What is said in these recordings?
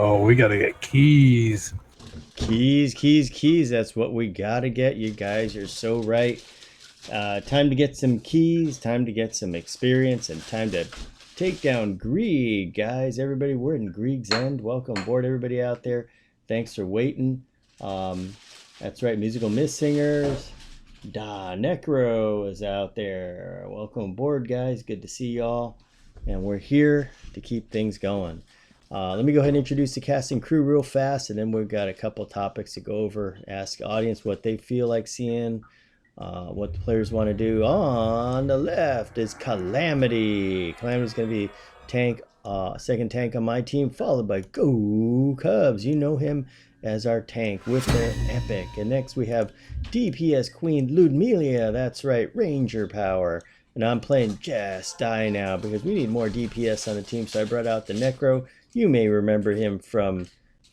Oh, we gotta get keys. Keys, keys, keys. That's what we gotta get, you guys. You're so right. Time to get some keys, time to get some experience, and time to take down Grieg, guys. Everybody, we're in Grieg's End. Welcome aboard, everybody out there. Thanks for waiting. Um, that's right, Musical Miss Singers. Da Necro is out there. Welcome aboard, guys. Good to see y'all. And we're here to keep things going. Let me go ahead and introduce the casting crew real fast, and then we've got a couple topics to go over. Ask the audience what they feel like seeing, what the players want to do. On the left is Calamity. Calamity's going to be tank, second tank on my team, followed by Go Cubs. You know him as our tank with the epic. And next we have DPS Queen Ludmilla. That's right, Ranger Power. And I'm playing Just Die Now because we need more DPS on the team. So I brought out the Necro. You may remember him from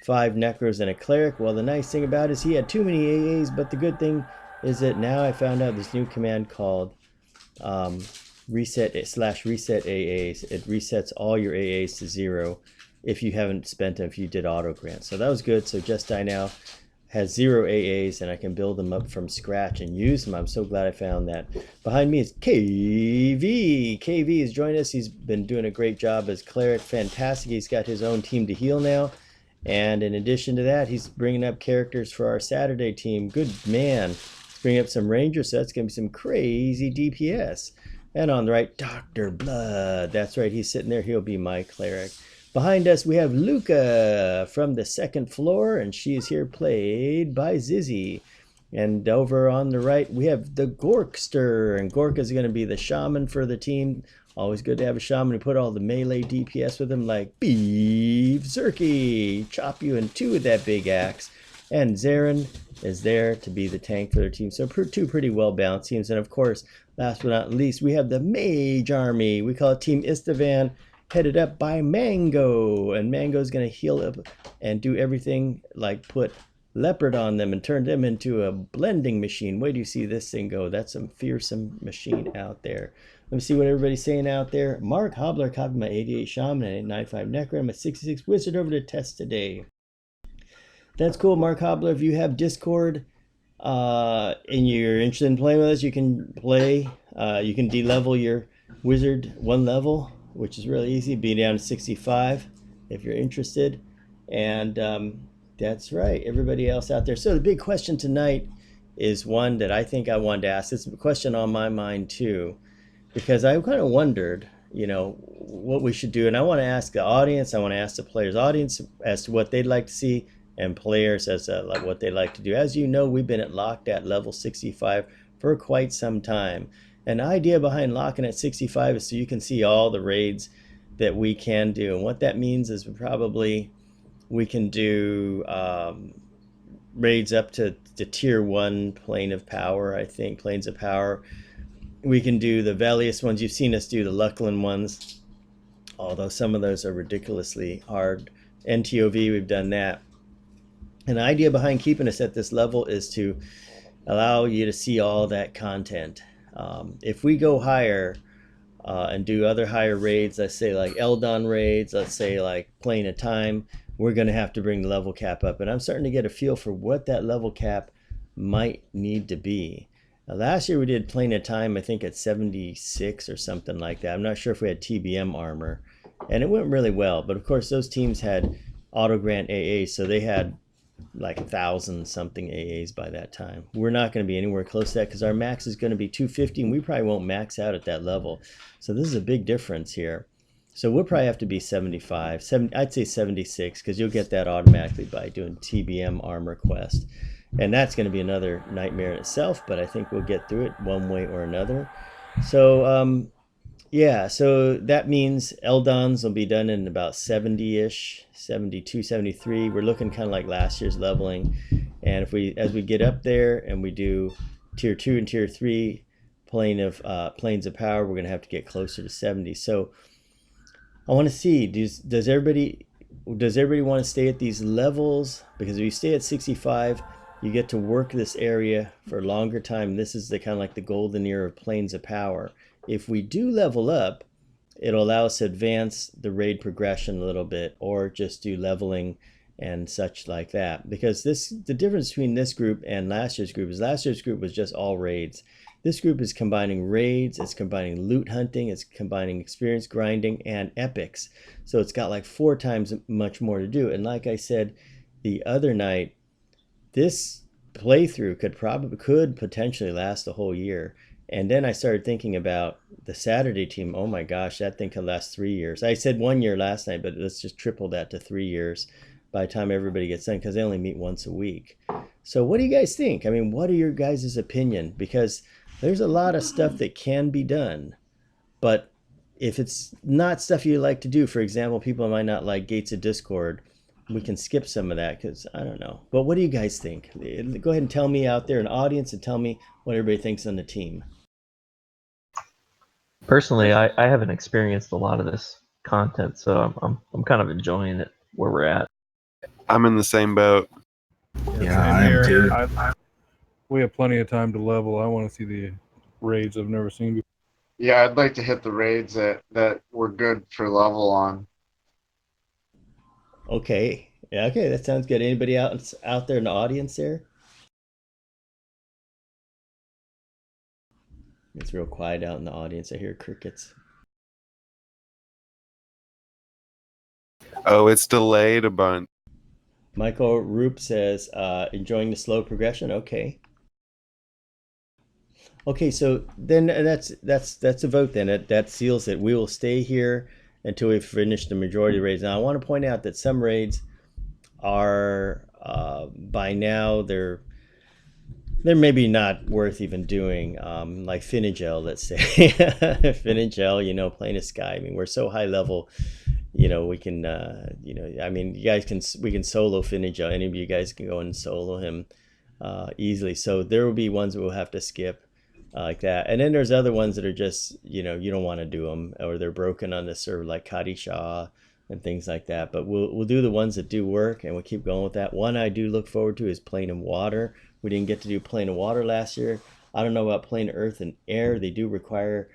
5 Necros and a Cleric. Well, the nice thing about it is he had too many AAs, but the good thing is that now I found out this new command called reset AAs. It resets all your AAs to 0 if you haven't spent them, if you did auto grant. So that was good. So Just Die Now has 0 AAs, and I can build them up from scratch and use them. I'm so glad I found that. Behind me is KV. KV has joined us. He's been doing a great job as Cleric. Fantastic. He's got his own team to heal now. And in addition to that, he's bringing up characters for our Saturday team. Good man. Bring up some Rangers, so that's going to be some crazy DPS. And on the right, Dr. Blood. That's right, he's sitting there. He'll be my Cleric. Behind us, we have Luca from the second floor, and she is here played by Zizzy. And over on the right, we have the Gorkster, and Gork is going to be the shaman for the team. Always good to have a shaman who put all the melee DPS with him, like Beef Zerky. Chop you in two with that big axe. And Zarin is there to be the tank for their team. So two pretty well-balanced teams. And of course, last but not least, we have the Mage Army. We call it Team Istvan, headed up by Mango. And Mango's going to heal up and do everything like put leopard on them and turn them into a blending machine. Where do you see this thing go? That's some fearsome machine out there. Let me see what everybody's saying out there. Mark Hobbler copied my 88 Shaman and 95 Necro and my 66 Wizard over to test today. That's cool, Mark Hobbler. If you have Discord and you're interested in playing with us, you can play. You can de-level your wizard 1 level, which is really easy. Be down to 65 if you're interested. And that's right, everybody else out there. So the big question tonight is one that I think I wanted to ask. It's a question on my mind too, because I kind of wondered, what we should do. And I want to ask the audience, I want to ask the players' audience as to what they'd like to see, and players as like what they like to do. As you know, we've been locked at level 65 for quite some time. An idea behind locking at 65 is so you can see all the raids that we can do. And what that means is we can do raids up to the tier 1 plane of power, I think, planes of power. We can do the Velius ones. You've seen us do the Luckland ones, although some of those are ridiculously hard. NTOV, we've done that. And the idea behind keeping us at this level is to allow you to see all that content. If we go higher and do other higher raids, let's say like Eldon raids, let's say like Plane of Time, we're going to have to bring the level cap up. And I'm starting to get a feel for what that level cap might need to be. Now, last year we did Plane of Time, I think at 76 or something like that. I'm not sure if we had TBM armor. And it went really well. But of course, those teams had auto grant AA, so they had like 1,000 something AAs by that time. We're not going to be anywhere close to that because our max is going to be 250 and we probably won't max out at that level. So this is a big difference here. So we'll probably have to be 75, I'd say 76, because you'll get that automatically by doing TBM armor quest. And that's going to be another nightmare in itself, but I think we'll get through it one way or another. So yeah, so that means Eldons will be done in about 70-ish, 72, 73. We're looking kind of like last year's leveling. And as we get up there and we do tier 2 and tier 3 planes of power, we're going to have to get closer to 70. So I want to see, does everybody want to stay at these levels? Because if you stay at 65, you get to work this area for a longer time. This is the kind of like the golden era of planes of power. If we do level up it'll allow us to advance the raid progression a little bit, or just do leveling and such like that. Because the difference between this group and last year's group is last year's group was just all raids. This group is combining raids, it's combining loot hunting, it's combining experience grinding and epics. So it's got like 4 times much more to do. And like I said the other night, this playthrough could potentially last a whole year. And then I started thinking about the Saturday team. Oh my gosh, that thing could last 3 years. I said 1 year last night, but let's just triple that to 3 years by the time everybody gets done, because they only meet once a week. So what do you guys think? I mean, what are your guys' opinion? Because there's a lot of stuff that can be done, but if it's not stuff you like to do, for example, people might not like Gates of Discord, we can skip some of that because I don't know. But what do you guys think? Go ahead and tell me out there in the audience, and tell me what everybody thinks on the team. Personally, I haven't experienced a lot of this content, so I'm kind of enjoying it where we're at. I'm in the same boat. Yeah, I am too. We have plenty of time to level. I want to see the raids I've never seen before. Yeah, I'd like to hit the raids that were good for level on. Okay. Yeah, okay, that sounds good. Anybody out there in the audience there? It's real quiet out in the audience. I hear crickets. Oh, it's delayed a bunch. Michael Roop says, enjoying the slow progression. Okay. Okay, so then that's a vote then. That seals it. We will stay here until we finish the majority of raids. Now I want to point out that some raids are by now they're maybe not worth even doing, like Finagel, let's say. Finagel, Plane of Sky. I mean, we're so high level, we can, I mean, we can solo Finagel. Any of you guys can go and solo him easily. So there will be ones that we'll have to skip like that. And then there's other ones that are just, you don't want to do them, or they're broken on the server, like Kadisha and things like that. But we'll do the ones that do work, and we'll keep going with that. One I do look forward to is Plane of Water. We didn't get to do Plane of Water last year. I don't know about Plane of Earth and Air. They do require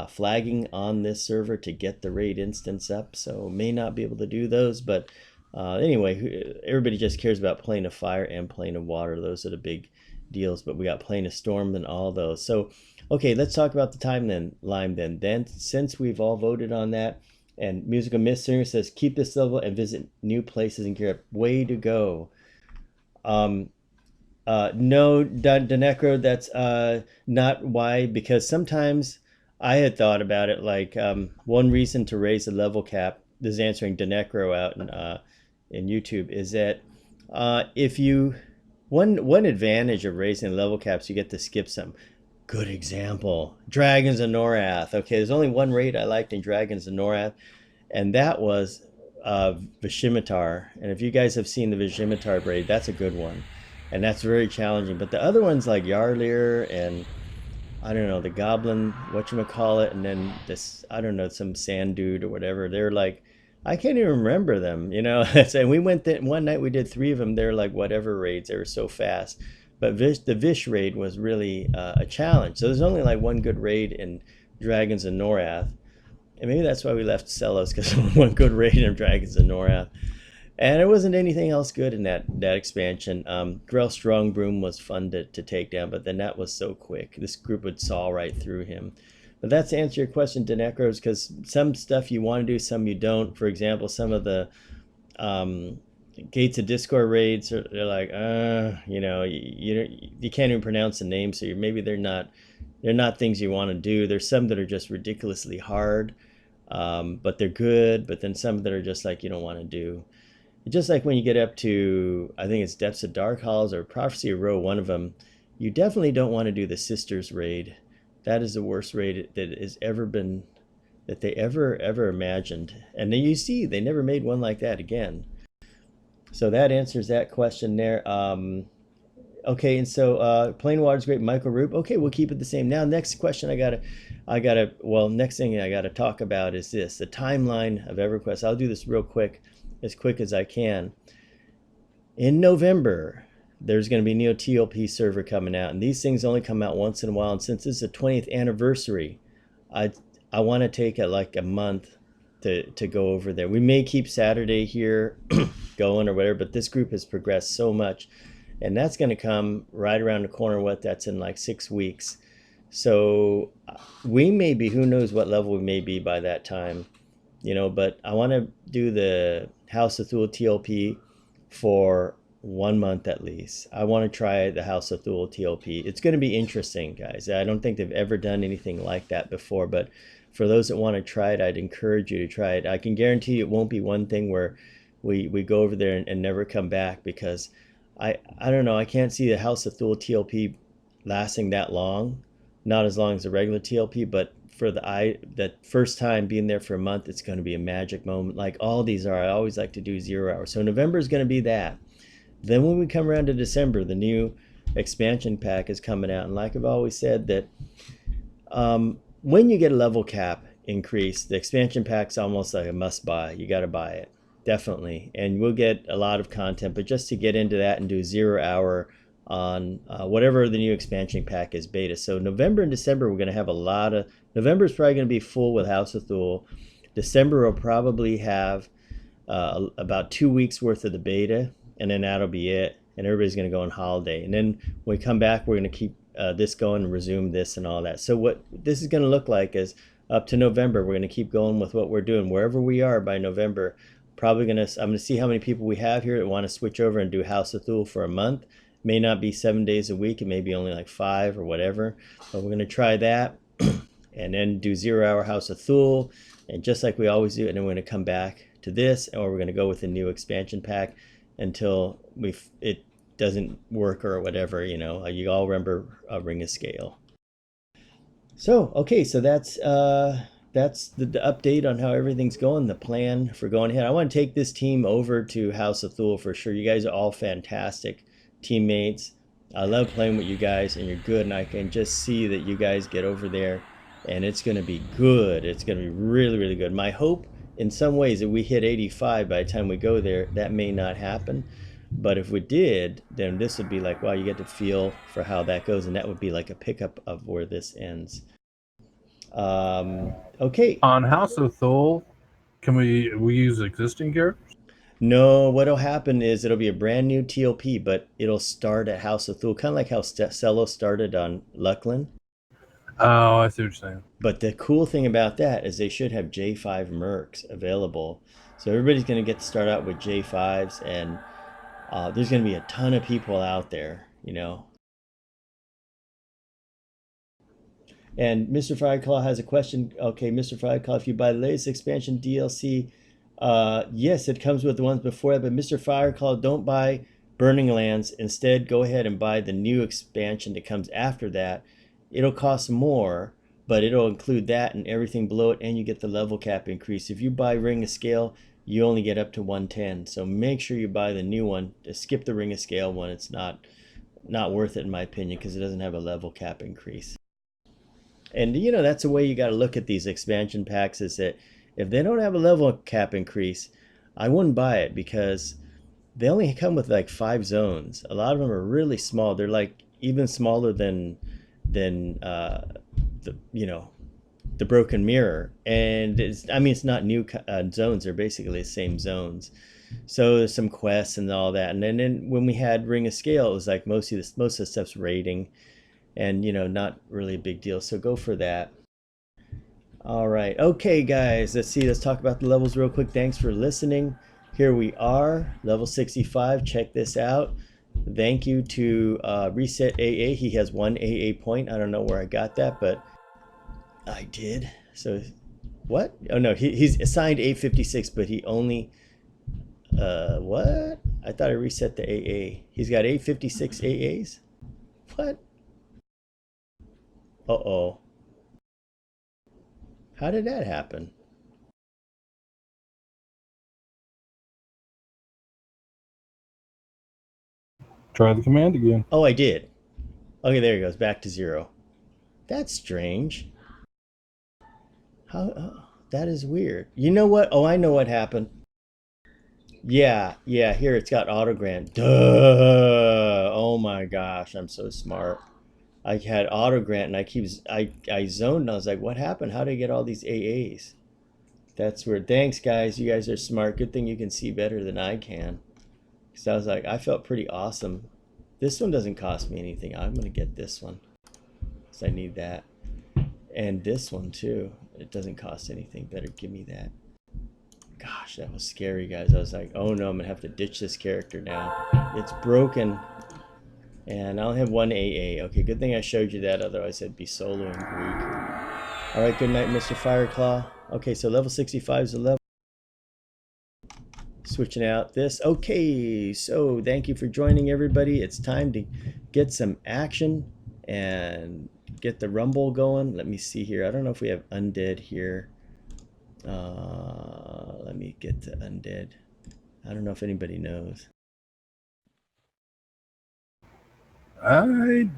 flagging on this server to get the raid instance up, so may not be able to do those. But anyway, everybody just cares about Plane of Fire and Plane of Water. Those are the big deals. But we got Plane of Storm and all those. So okay, let's talk about the timeline then. Since we've all voted on that, and Musical Mystery says keep this level and visit new places and gear up. Way to go. No, Denecro, that's not why, because sometimes I had thought about it like one reason to raise the level cap, this is answering Denecro out in YouTube, is that if you, one advantage of raising level caps, you get to skip some. Good example, Dragons of Norath. Okay, there's only one raid I liked in Dragons of Norath, and that was Vishimitar. And if you guys have seen the Vishimitar raid, that's a good one. And that's very challenging. But the other ones like Yarlir and, I don't know, the Goblin, whatchamacallit, and then this, I don't know, some Sand Dude or whatever, they're like, I can't even remember them, And we went one night, we did 3 of them. They're like whatever raids, they were so fast. But the Vish raid was really a challenge. So there's only like one good raid in Dragons of Norath. And maybe that's why we left Celos, because one good raid in Dragons of Norath. And there wasn't anything else good in that expansion. Grell Strongbroom was fun to take down, but then that was so quick. This group would saw right through him. But that's to answer your question, Denecros, because some stuff you want to do, some you don't. For example, some of the Gates of Discord raids, they're like, you can't even pronounce the name, so maybe they're not things you want to do. There's some that are just ridiculously hard, but they're good. But then some that are just like you don't want to do. Just like when you get up to, I think it's Depths of Dark Halls or Prophecy of Row, one of them, you definitely don't want to do the Sisters raid. That is the worst raid that has ever been, that they ever imagined. And then you see, they never made one like that again. So that answers that question there. Okay, and so Plain Water's great, Michael Roop. Okay, we'll keep it the same. Now, next question next thing I gotta talk about is this, the timeline of EverQuest. I'll do this real quick, as quick as I can. In November, there's going to be Neo TLP server coming out, and these things only come out once in a while. And since this is the 20th anniversary, I want to take like a month to go over there. We may keep Saturday here going or whatever, but this group has progressed so much, and that's going to come right around the corner. What, that's in like 6 weeks. So we may be, who knows what level we may be by that time, you know, but I want to do the House of Thule TLP for 1 month at least. I want to try the House of Thule TLP. It's going to be interesting, guys. I don't think they've ever done anything like that before, but for those that want to try it, I'd encourage you to try it. I can guarantee you it won't be one thing where we go over there and never come back, because I don't know, I can't see the House of Thule TLP lasting that long. Not as long as the regular TLP, but for that first time being there for a month, it's going to be a magic moment, like all these are. I always like to do 0 hours. So November is going to be that. Then when we come around to December, the new expansion pack is coming out, and like I've always said, that when you get a level cap increase, the expansion pack's almost like a must buy. You got to buy it, definitely, and we'll get a lot of content. But just to get into that and do 0 hour on whatever the new expansion pack is, beta. So November and December, we're going to have a lot of, November is probably going to be full with House of Thule. December will probably have about 2 weeks worth of the beta, and then that'll be it, and everybody's going to go on holiday. And then when we come back, we're going to keep this going and resume this and all that. So what this is going to look like is up to November, we're going to keep going with what we're doing wherever we are by November. I'm going to see how many people we have here that want to switch over and do House of Thule for a month. May not be 7 days a week, it may be only like 5 or whatever, but we're going to try that and then do 0 hour House of Thule, and just like we always do, and then we're going to come back to this, or we're going to go with the new expansion pack until it doesn't work or whatever, you know. You all remember Ring of Scale. So okay, so that's the update on how everything's going, the plan for going ahead. I want to take this team over to House of Thule for sure. You guys are all fantastic teammates. I love playing with you guys, and you're good, and I can just see that you guys get over there and it's going to be good. It's going to be really, really good. My hope in some ways that we hit 85 by the time we go there. That may not happen, but if we did, then this would be like, wow, you get to feel for how that goes, and that would be like a pickup of where this ends. Okay. On House of Thule, can we use existing characters? No, what'll happen is it'll be a brand new TLP, but it'll start at House of Thule, kind of like how Cello started on Luckland. Oh, I see what you're saying. But the cool thing about that is they should have J5 Mercs available. So everybody's going to get to start out with J5s, and there's going to be a ton of people out there, you know. And Mr. Fireclaw has a question. Okay, Mr. Fireclaw, if you buy the latest expansion DLC, yes, it comes with the ones before that, but Mr. Fireclaw, don't buy Burning Lands. Instead, go ahead and buy the new expansion that comes after that. It'll cost more, but it'll include that and everything below it, and you get the level cap increase. If you buy Ring of Scale, you only get up to 110. So make sure you buy the new one. Skip the Ring of Scale one. It's not worth it in my opinion, because it doesn't have a level cap increase. And you know, that's the way you got to look at these expansion packs, is that if they don't have a level cap increase, I wouldn't buy it, because they only come with like 5 zones. A lot of them are really small. They're like even smaller than the Broken Mirror, and it's not new zones. They're basically the same zones. So there's some quests and all that. And then when we had Ring of Scale, it was like most of the stuff's rating, and you know, not really a big deal. So go for that. All right, okay guys, let's talk about the levels real quick. Thanks for listening. Here we are, level 65. Check this out. Thank you to Reset AA. He has 1 AA point. I don't know where I got that, but I did. So what? Oh no, he's assigned 856, but he only what? I thought I reset the AA. He's got 856 AAs. What? Uh-oh. How did that happen? Try the command again. Oh, I did. Okay, there he goes, back to 0. That's strange. How? That is weird. You know what? Oh, I know what happened. Yeah, here it's got autogram. Duh! Oh my gosh, I'm so smart. I had auto grant and I zoned and I was like, what happened? How did I get all these AAs? That's weird. Thanks, guys. You guys are smart. Good thing you can see better than I can. Because I was like, I felt pretty awesome. This one doesn't cost me anything. I'm going to get this one. Because I need that. And this one, too. It doesn't cost anything. Better give me that. Gosh, that was scary, guys. I was like, oh no, I'm going to have to ditch this character now. It's broken. And I only have one AA. Okay, good thing I showed you that. Otherwise, I'd be soloing Grieg. All right, good night, Mr. Fireclaw. Okay, so level 65 is the level. Switching out this. Okay, so thank you for joining, everybody. It's time to get some action and get the rumble going. Let me see here. I don't know if we have undead here. Let me get to undead. I don't know if anybody knows. I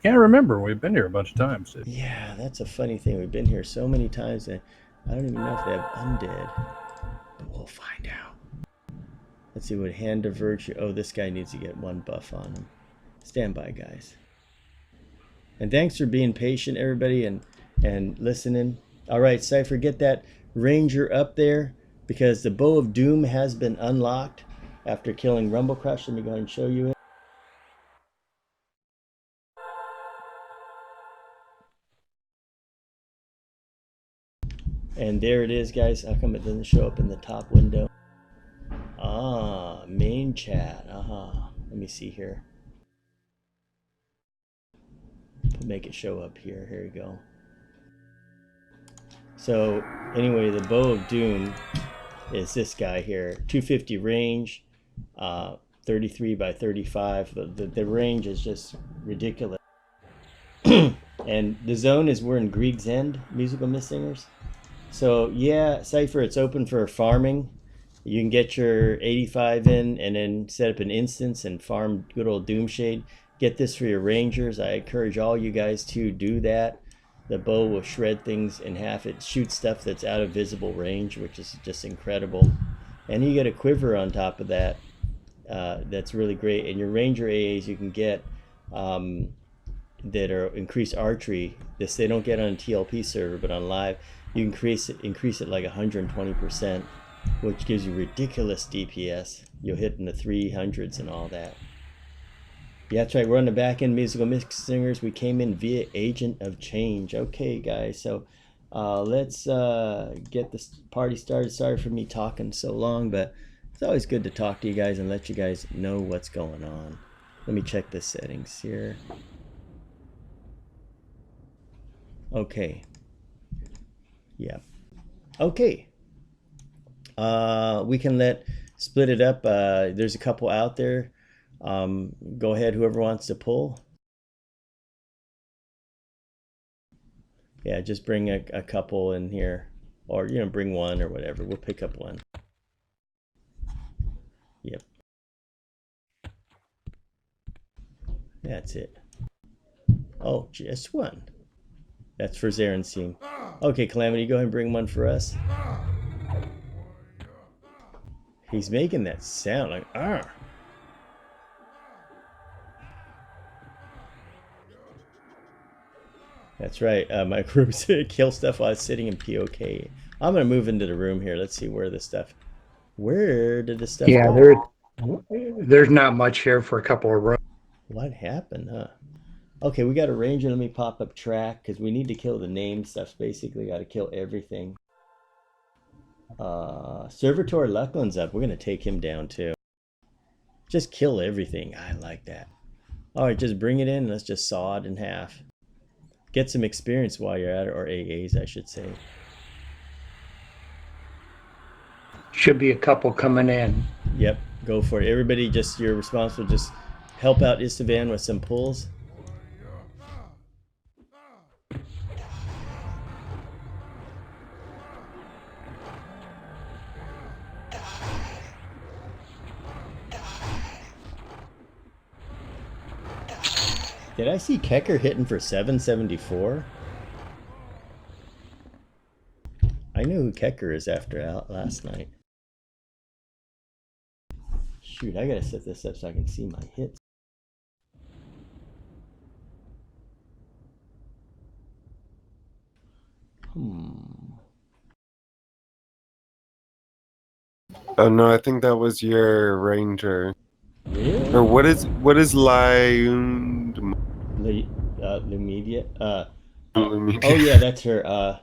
can't remember. We've been here a bunch of times. Yeah, that's a funny thing. We've been here so many times that I don't even know if they have undead. But we'll find out. Let's see what Hand of Virtue. Oh, this guy needs to get one buff on him. Stand by, guys. And thanks for being patient, everybody, and listening. All right, Cypher, get that Ranger up there because the Bow of Doom has been unlocked after killing Rumble Crush. Let me go ahead and show you it. And there it is, guys. How come it doesn't show up in the top window? Ah, main chat. Let me see here. Make it show up here. Here we go. So anyway, the Bow of Doom is this guy here. 250 range, 33 by 35. The range is just ridiculous. And the zone is we're in Grieg's End, Musical Missingers. So yeah, Cypher, it's open for farming. You can get your 85 in and then set up an instance and farm good old Doomshade. Get this for your Rangers. I encourage all you guys to do that. The bow will shred things in half. It shoots stuff that's out of visible range, which is just incredible. And you get a quiver on top of that. That's really great. And your Ranger AAs you can get that are increased archery. This they don't get on a TLP server, but on live you increase it like 120%, which gives you ridiculous DPS. You'll hit in the 300s and all that. Yeah, that's right. We're on the back end, Musical Mixingers. We came in via Agent of Change. Okay, guys. So let's get this party started. Sorry for me talking so long, but it's always good to talk to you guys and let you guys know what's going on. Let me check the settings here. Okay. Yeah. Okay. We can split it up. There's a couple out there. Go ahead, whoever wants to pull. Yeah, just bring a couple in here, or bring one or whatever. We'll pick up one. Yep. That's it. Oh, just one. That's for Zaren's team. Okay, Calamity, go ahead and bring one for us. He's making that sound like ah. That's right. My group said kill stuff while it's sitting in POK. I'm gonna move into the room here. Let's see where did the stuff go? There's not much here for a couple of rooms. What happened, huh? Okay, we got a Ranger. Let me pop up track because we need to kill the name stuff. Basically, got to kill everything. Servitor Luckland's up. We're gonna take him down too. Just kill everything. I like that. All right, just bring it in. Let's just saw it in half. Get some experience while you're at it, or AAs, I should say. Should be a couple coming in. Yep, go for it. Everybody, you're responsible. Just help out Istvan with some pulls. Did I see Kecker hitting for 774? I knew who Kecker is after last night. Shoot, I gotta set this up so I can see my hits. Oh no, I think that was your ranger. Really? Or what is Lyund? Lumedia? Oh yeah, that's her.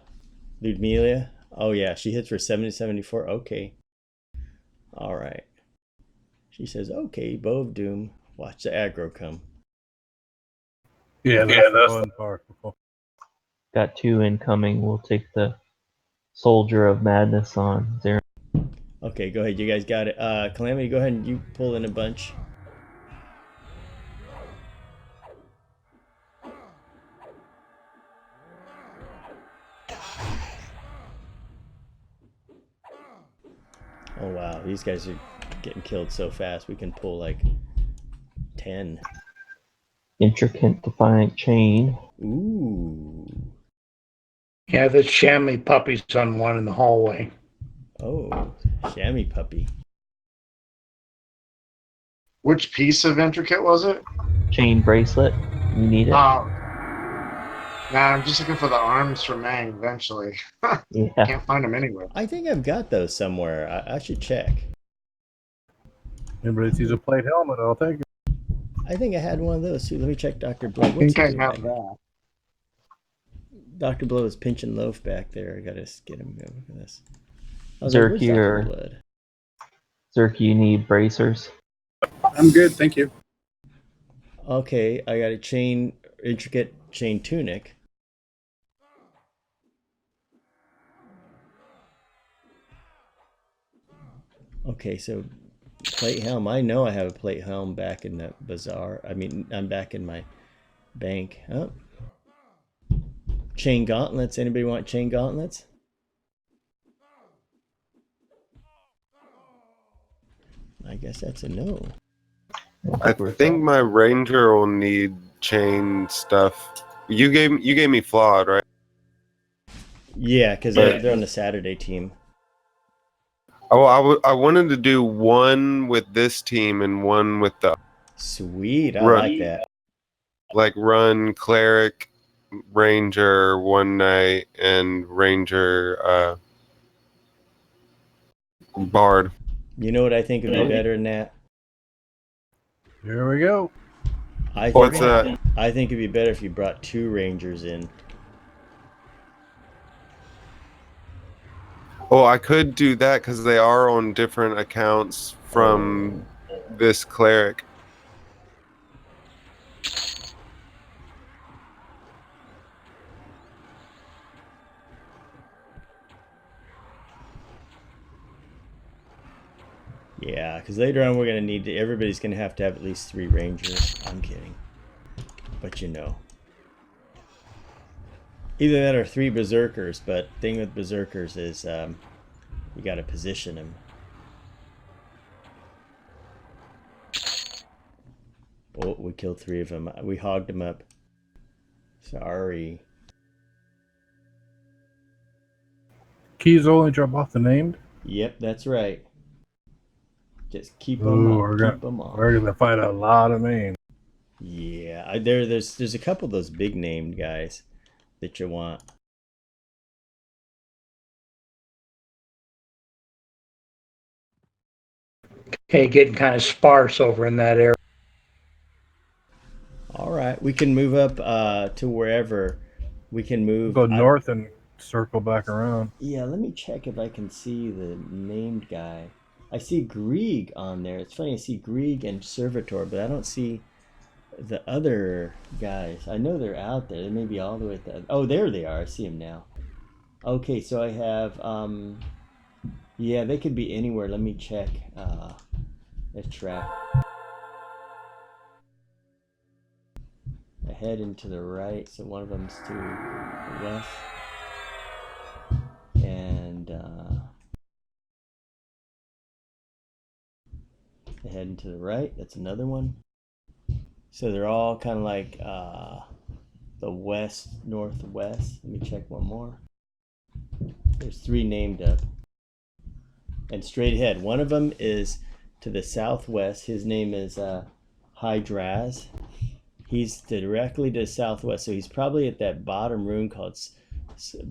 Ludmila. Oh yeah, she hits for 70-74. Okay. All right. She says, "Okay, Bow of Doom. Watch the aggro come." Yeah, that's the fun part. Got 2 incoming. We'll take the Soldier of Madness on Zaren. Okay, go ahead. You guys got it. Calamity, go ahead and you pull in a bunch. Oh wow, these guys are getting killed so fast. We can pull like 10. Intricate Defiant Chain. Ooh. Yeah, the chamois puppy's on one in the hallway. Oh, chamois puppy. Which piece of intricate was it? Chain Bracelet. You need it? Oh, nah, I'm just looking for the arms for Mang eventually. Yeah. Can't find them anywhere. I think I've got those somewhere. I should check. Anybody sees a plate helmet, I'll take it. I think I had one of those too. Let me check Dr. Blow. I What's think I he doing have back? that. Dr. Blow is pinching loaf back there. I gotta get him over for this. I was like, where's Zerky Dr. or Blood? Zerky, you need bracers. I'm good, thank you. Okay, I got a intricate chain tunic. Okay, so plate helm. I know I have a plate helm back in the bazaar. I mean, I'm back in my bank. Oh. Chain gauntlets. Anybody want chain gauntlets? I guess that's a no. I think my ranger will need chain stuff. You gave me flawed, right? Yeah, because they're on the Saturday team. Oh, I wanted to do one with this team and one with the Sweet, I Right. like that. like run cleric, ranger one night, and ranger bard. You know what I think would be better than that? Here we go. I think, What's that? I think it'd be better if you brought 2 rangers in. Oh, I could do that because they are on different accounts from this cleric. Yeah, because later on we're gonna need to. Everybody's gonna have to have at least 3 rangers. I'm kidding, but you know, either that or 3 berserkers. But thing with berserkers is you got to position them. Oh, we killed 3 of them. We hogged them up. Sorry. Keys only drop off the named. Yep, that's right. Just keep them Ooh, up. Keep them on. we're gonna fight a lot of names. Yeah, there's a couple of those big named guys that you want. Okay, getting kind of sparse over in that area. All right, we can move up to wherever we can move. Go north and circle back around. Yeah, let me check if I can see the named guy. I see Grieg on there. It's funny, I see Grieg and Servitor, but I don't see the other guys. I know they're out there. They may be all the way at the... Oh, there they are. I see them now. Okay, so I have... yeah, they could be anywhere. Let me check the track. Ahead and to the right, so one of them's to the west. And ahead and to the right, that's another one. So they're all kind of like the west, northwest. Let me check one more. There's 3 named up. And straight ahead, one of them is to the southwest. His name is Hydraz. He's directly to the southwest, so he's probably at that bottom room called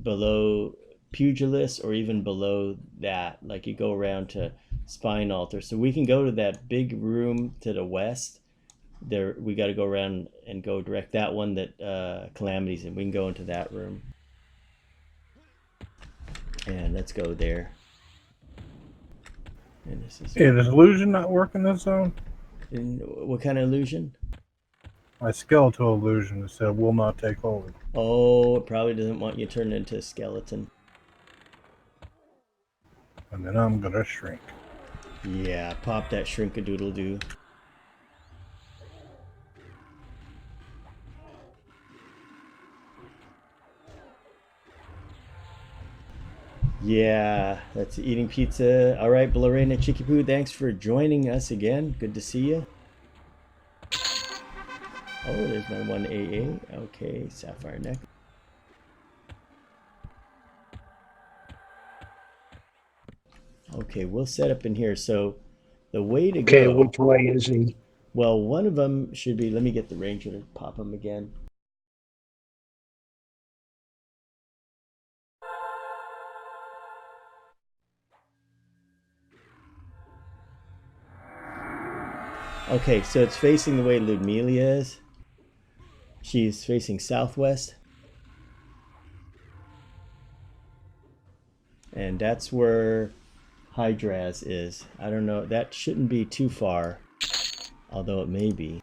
below Pugilist, or even below that. Like you go around to Spine Altar. So we can go to that big room to the west. There, we got to go around and go direct that one that Calamity's in. We can go into that room. And let's go there. And this is Hey, does illusion not work in this zone? what kind of illusion? My skeletal illusion it said will not take hold. Oh, it probably doesn't want you turned into a skeleton. And then I'm gonna shrink. Yeah, pop that shrink-a-doodle-doo. Yeah, that's eating pizza. All right, Lorena Chickapoo, thanks for joining us again. Good to see you. Oh, there's my 1AA. Okay, Sapphire Neck. Okay, we'll set up in here. So the way to Okay, go... which way is he? Well, one of them should be... Let me get the ranger to pop him again. Okay, so it's facing the way Ludmilla is. She's facing southwest. And that's where Hydraz is. I don't know. That shouldn't be too far. Although it may be.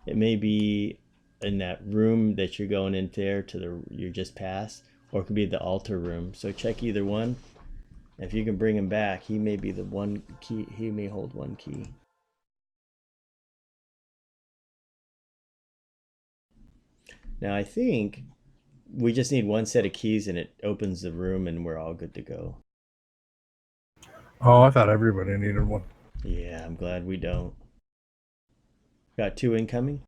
It may be in that room that you're going in there to the you just passed. Or it could be the altar room. So check either one. If you can bring him back, he may be the one key. He may hold one key. Now I think we just need one set of keys and it opens the room and we're all good to go. Oh, I thought everybody needed one. Yeah, I'm glad we don't. Got 2 incoming.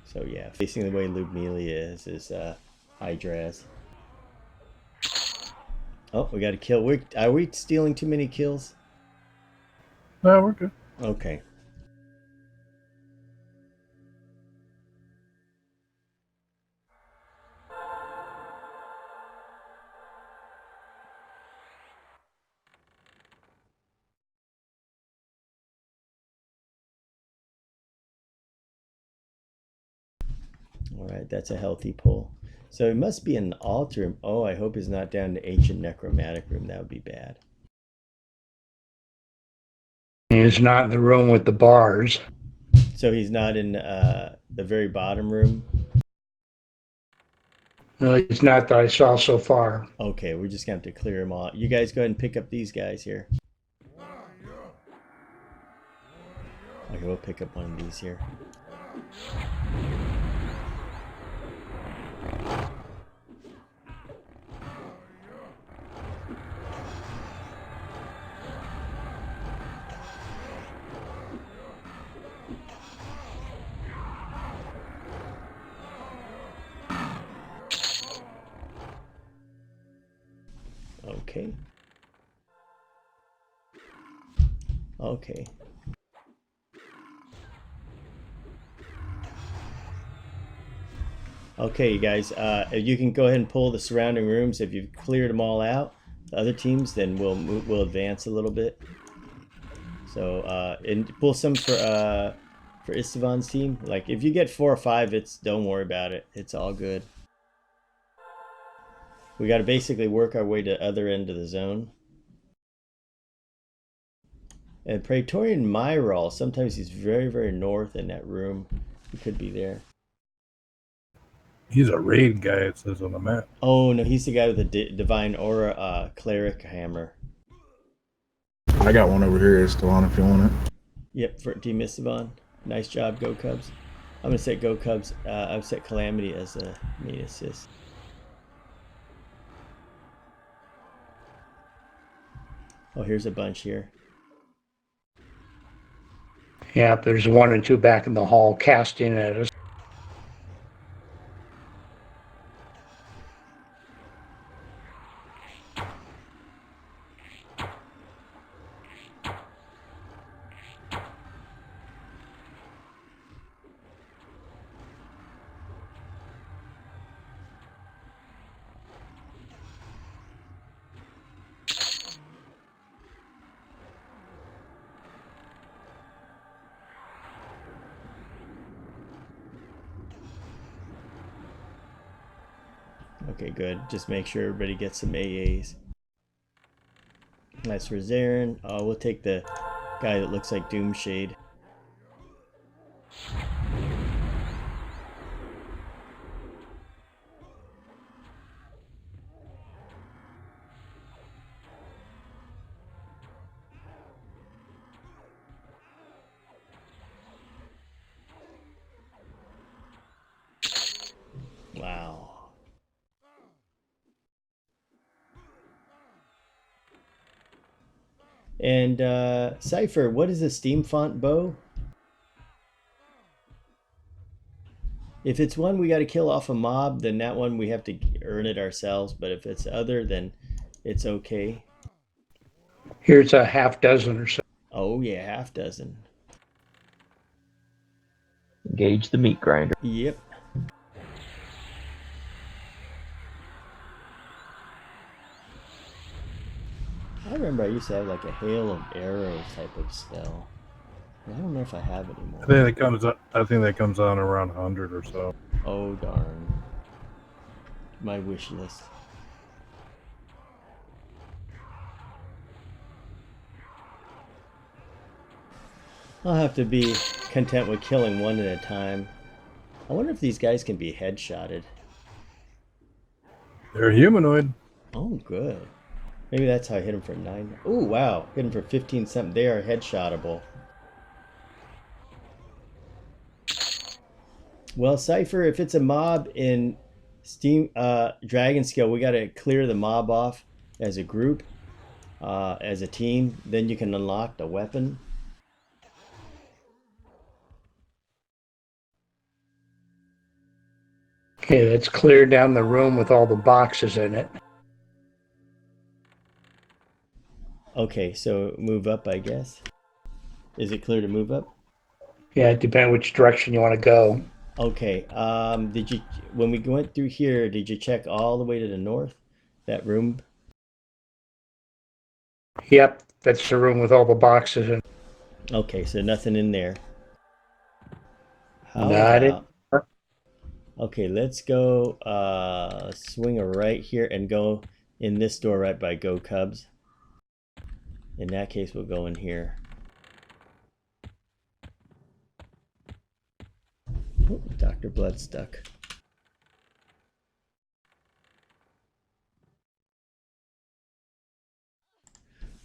So yeah, facing the way Ludmilla is Hydraz. Oh, we got a kill. Are we stealing too many kills? No, we're good. Okay. All right, that's a healthy pull. So it must be an altar room. Oh, I hope he's not down to ancient necromantic room. That would be bad. He's not in the room with the bars. So he's not in the very bottom room? No, he's not that I saw so far. Okay, we're just going to have to clear them all. You guys go ahead and pick up these guys here. Okay, we'll pick up one of these here. Okay. Okay. Okay, you guys, you can go ahead and pull the surrounding rooms. If you've cleared them all out, the other teams, then we'll advance a little bit. So, and pull some for Istvan's team. Like, if you get 4 or 5, don't worry about it. It's all good. We got to basically work our way to the other end of the zone. And Praetorian Myral, sometimes he's very, very north in that room. He could be there. He's a raid guy, it says on the map. Oh, no, he's the guy with the Divine Aura Cleric Hammer. I got one over here, Esteban, if you want it. Yep, for Team Esteban. Nice job, Go Cubs. I'm going to set Go Cubs. I've set Calamity as a main assist. Oh, here's a bunch here. Yeah, there's one and two back in the hall casting at us. Okay, good. Just make sure everybody gets some AAs. Nice for Zarin. Oh, we'll take the guy that looks like Doomshade. Wow. And Cypher, what is a steam font bow? If it's one we got to kill off a mob, then that one we have to earn it ourselves. But if it's other, then it's okay. Here's a half dozen or so. Oh yeah, half dozen. Engage the meat grinder. Yep. I remember I used to have like a hail of arrows type of spell. I don't know if I have anymore. I think that comes on around 100 or so. Oh darn. My wish list. I'll have to be content with killing one at a time. I wonder if these guys can be headshotted. They're humanoid. Oh, good. Maybe that's how I hit him for 9. Oh, wow. Hit him for 15 something. They are headshotable. Well, Cypher, if it's a mob in Steam Dragon Scale, we got to clear the mob off as a group, as a team. Then you can unlock the weapon. Okay, let's clear down the room with all the boxes in it. Okay, so move up, I guess. Is it clear to move up? Yeah, it depends which direction you want to go. Okay. Did you, when we went through here, did you check all the way to the north? That room? Yep, that's the room with all the boxes in it. Okay, so nothing in there. How Not it. about... Okay, let's go swing a right here and go in this door right by Go Cubs. In that case, we'll go in here. Oh, Dr. Bloodstuck.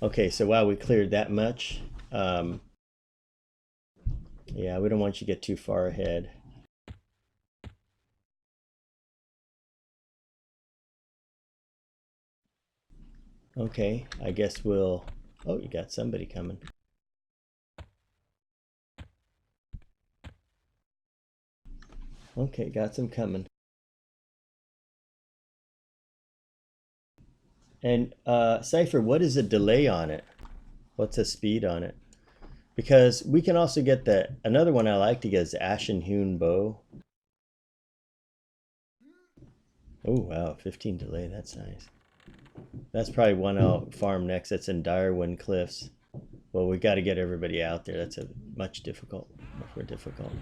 Okay, so wow, we cleared that much. Yeah, we don't want you to get too far ahead. Okay, I guess we'll... Oh, you got somebody coming. Okay, got some coming. And Cypher, what is the delay on it? What's the speed on it? Because we can also get the... Another one I like to get is Ashen Hewn Bow. Oh, wow, 15 delay, that's nice. That's probably one I'll farm next. That's in Direwind Cliffs. Well, we got to get everybody out there. That's a much more difficult.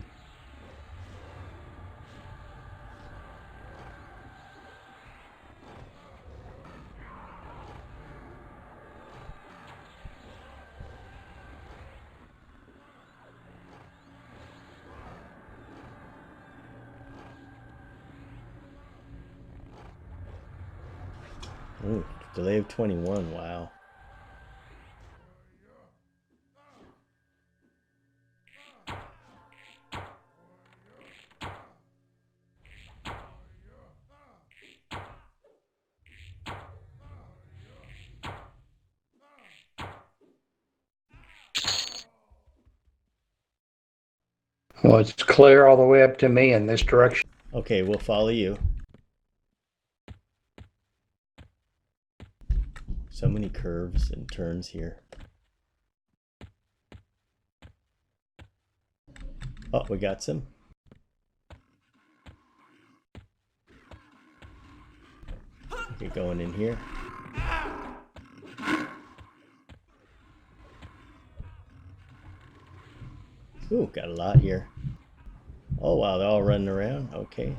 Ooh, delay of 21, wow. Well, it's clear all the way up to me in this direction. Okay, we'll follow you. So many curves and turns here. Oh, we got some. Okay, going in here. Ooh, got a lot here. Oh wow, they're all running around. Okay.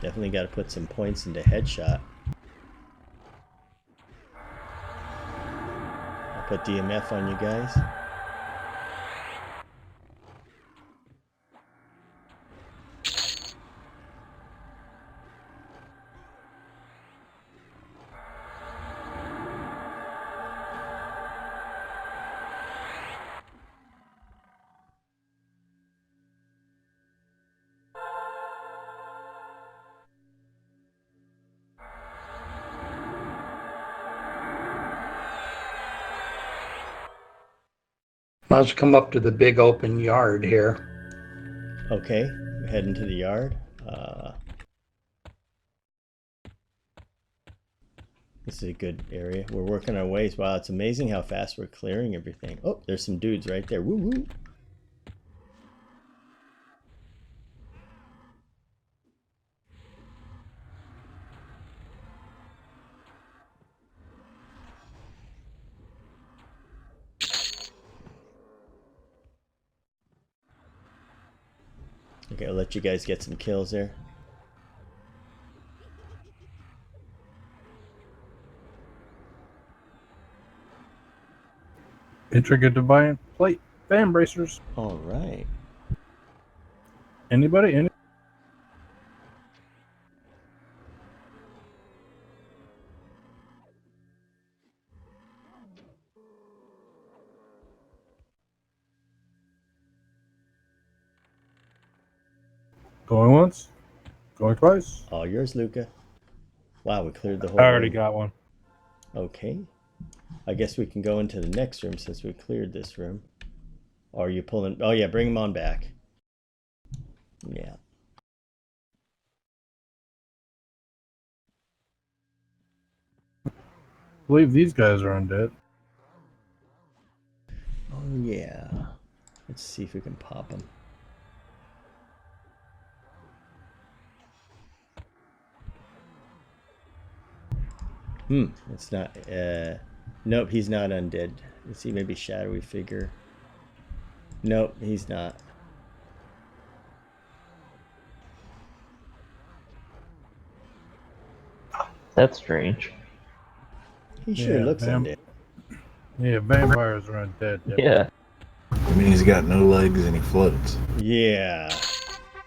Definitely got to put some points into headshot. I'll put DMF on you guys. Let's come up to the big open yard here. Okay, we're heading to the yard. This is a good area. We're working our ways. Wow, it's amazing how fast we're clearing everything. Oh, there's some dudes right there. Woo woo. Okay, I'll let you guys get some kills there. Intricate Deviant plate fan bracers. All right. Anybody? Any? Going once, going twice. All yours, Luca. Wow, we cleared the whole I already room. got one. Okay. I guess we can go into the next room since we cleared this room. Or are you pulling? Oh yeah, bring them on back. Yeah. I believe these guys are undead. Oh yeah. Let's see if we can pop them. It's not. Nope, he's not undead. Let's see, maybe shadowy figure. Nope, he's not. That's strange. He sure Yeah, looks vamp- undead. Yeah, vampires are undead. Yep. Yeah. I mean, he's got no legs and he floats. Yeah.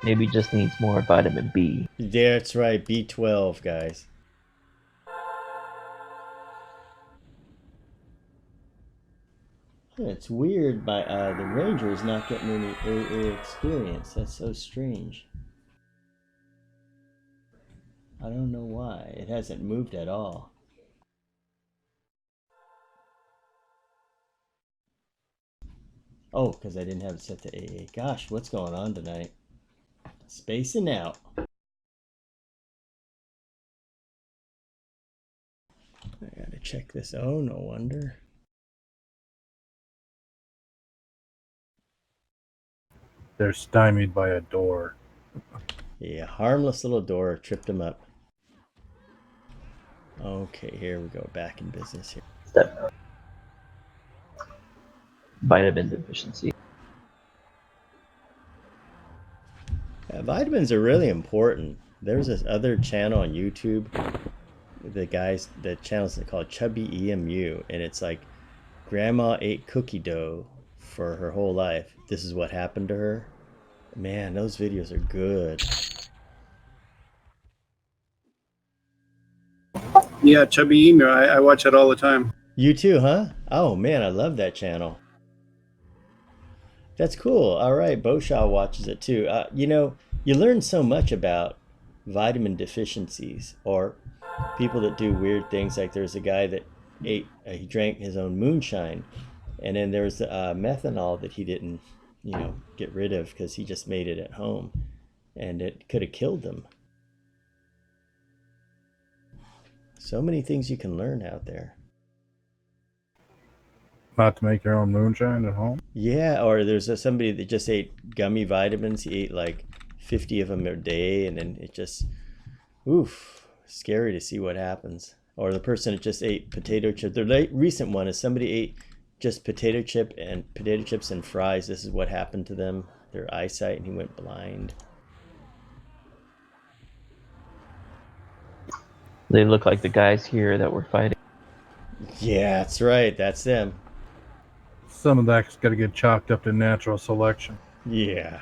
Maybe just needs more vitamin B. That's right, B12, guys. It's weird, but the Ranger is not getting any AA experience. That's so strange. I don't know why. It hasn't moved at all. Oh, because I didn't have it set to AA. Gosh, what's going on tonight? Spacing out. I gotta check this. Oh, no wonder. They're stymied by a door. Yeah, harmless little door tripped him up. Okay, here we go. Back in business here. Step. Vitamin deficiency. Vitamins are really important. There's this other channel on YouTube. The channel's called Chubby EMU, and it's like grandma ate cookie dough for her whole life. This is what happened to her. Man, those videos are good. Yeah, Chubby Emu. I watch it all the time. You too, huh? Oh man, I love that channel. That's cool. All right, Boshaw watches it too. You know, you learn so much about vitamin deficiencies or people that do weird things. Like there's a guy that he drank his own moonshine, and then there was methanol that he didn't, you know, get rid of because he just made it at home, and it could have killed him. So many things you can learn out there. Not to make your own moonshine at home. Yeah, or there's somebody that just ate gummy vitamins. He ate like 50 of them a day, and then it just, oof, scary to see what happens. Or the person that just ate potato chip. The recent one is somebody ate just potato chips and fries. This is what happened to them, their eyesight, and he went blind. They look like the guys here that were fighting. Yeah, that's right. That's them. Some of that's got to get chalked up to natural selection. Yeah.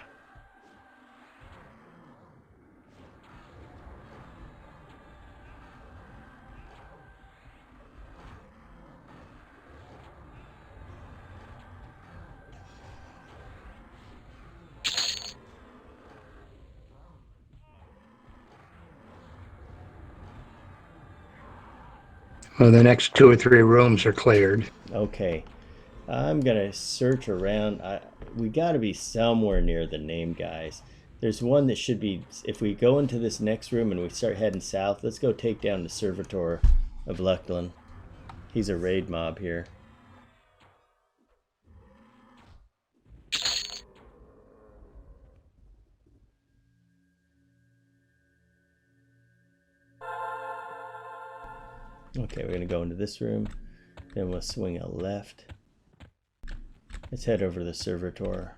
Well, the next 2 or 3 rooms are cleared. Okay. I'm gonna search around. We got to be somewhere near the name, guys. There's one that should be. If we go into this next room and we start heading south, let's go take down the Servitor of Lachlan. He's a raid mob here. Okay, we're gonna go into this room. Then we'll swing a left. Let's head over to the Servitor.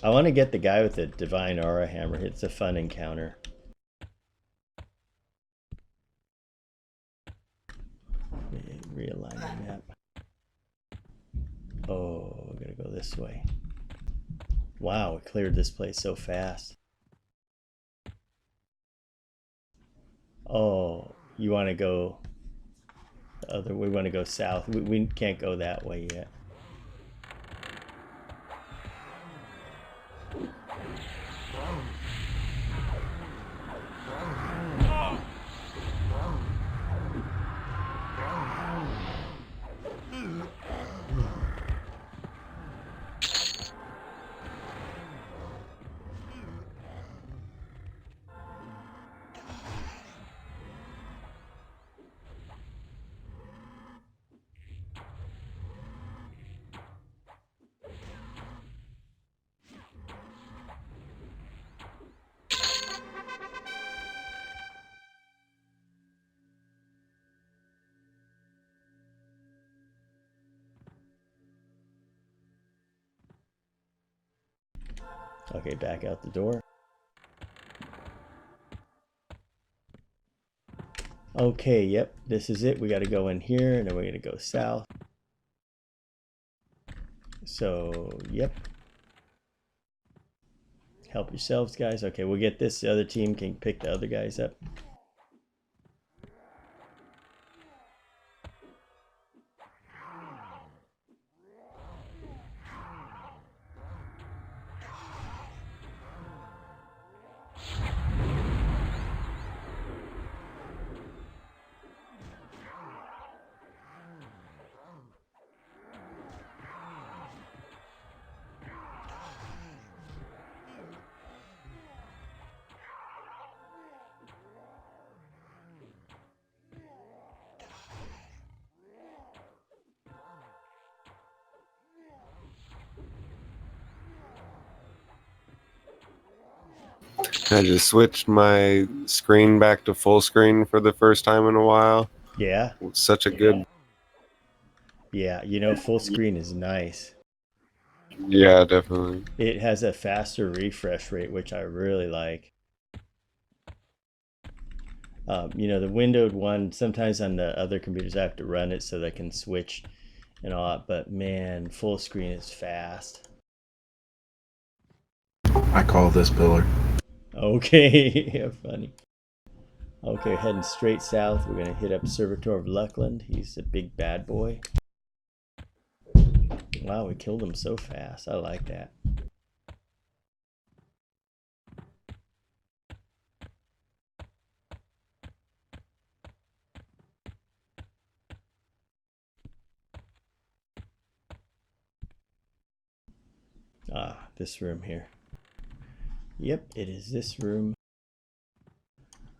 I want to get the guy with the Divine Aura Hammer. It's a fun encounter. Realign the map. Oh, we're gonna go this way. Wow, we cleared this place so fast. Oh, you want to go the other? We want to go south. We can't go that way yet. Okay, back out the door. Okay, yep, this is it. We got to go in here, and then we're going to go south. So, yep. Help yourselves, guys. Okay, we'll get this. The other team can pick the other guys up. I just switched my screen back to full screen for the first time in a while. Yeah. It's such a good. Yeah, you know, full screen is nice. Yeah, definitely. It has a faster refresh rate, which I really like. You know, the windowed one, sometimes on the other computers I have to run it so that I can switch and all that, but man, full screen is fast. I call this pillar. Okay, funny. Okay, we're heading straight south. We're gonna hit up Servitor of Luckland. He's a big bad boy. Wow, we killed him so fast. I like that. Ah, this room here. Yep, it is this room.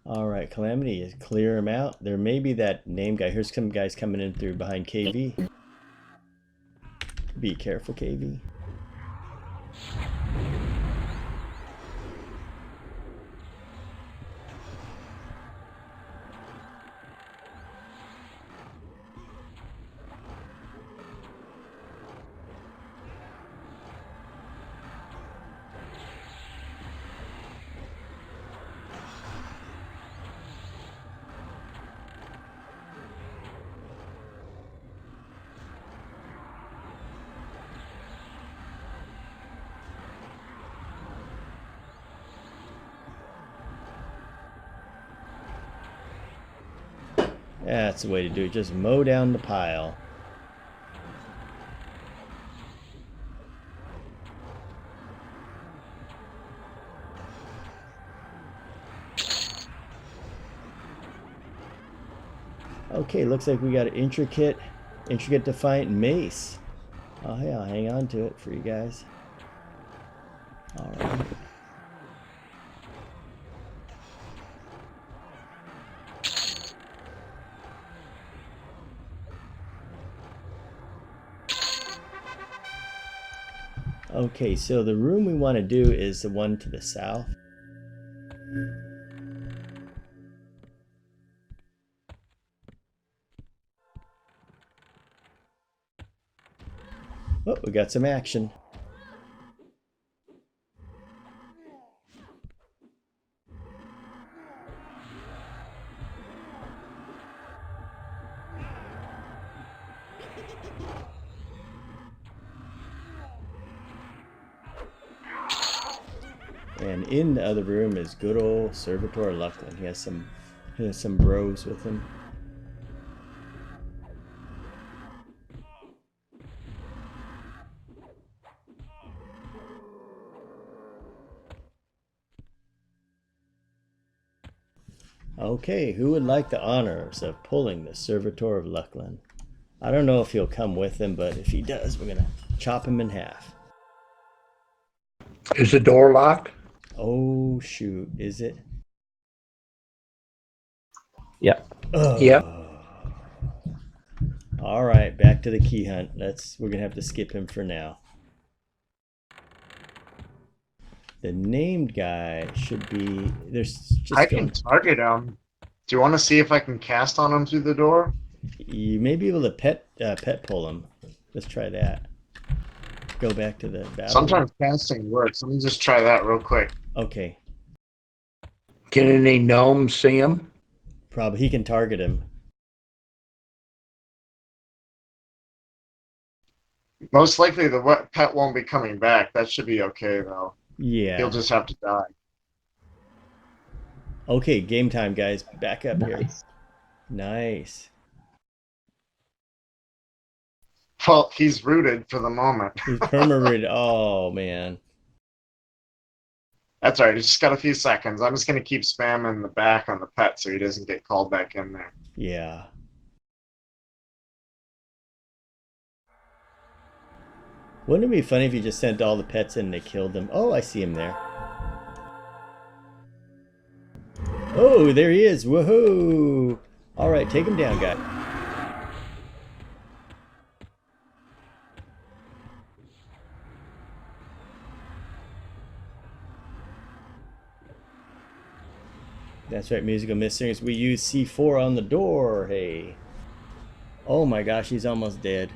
All right, Calamity is clear him out. There may be that name guy. Here's some guys coming in through behind KV. Be careful, KV. That's the way to do it. Just mow down the pile. Okay, looks like we got an intricate defiant mace. Oh yeah, I'll hang on to it for you guys. All right. Okay, so the room we want to do is the one to the south. Oh, we got some action. And in the other room is good old Servitor Luckland. He has some bros with him. Okay, who would like the honors of pulling the Servitor of Luckland? I don't know if he'll come with him, but if he does, we're gonna chop him in half. Is the door locked? Oh shoot, is it? Yeah. Oh. Yep. All right, back to the key hunt. We're gonna have to skip him for now. The named guy should be I can target him. Do you want to see if I can cast on him through the door? You may be able to pet pull him. Let's try that. Go back to the battle. Sometimes casting works. Let me just try that real quick. Okay. Can any gnomes see him? Probably he can target him. Most likely the pet won't be coming back. That should be okay though. Yeah. He'll just have to die. Okay, game time, guys. Back up here. Nice. Nice. Well, he's rooted for the moment. He's perma-rooted. Oh, man. That's all right. He's just got a few seconds. I'm just going to keep spamming the back on the pet so he doesn't get called back in there. Yeah. Wouldn't it be funny if you just sent all the pets in and they killed them? Oh, I see him there. Oh, there he is. Woohoo! All right, take him down, guy. That's right, musical mysteries. We use C4 on the door. Hey. Oh my gosh, he's almost dead.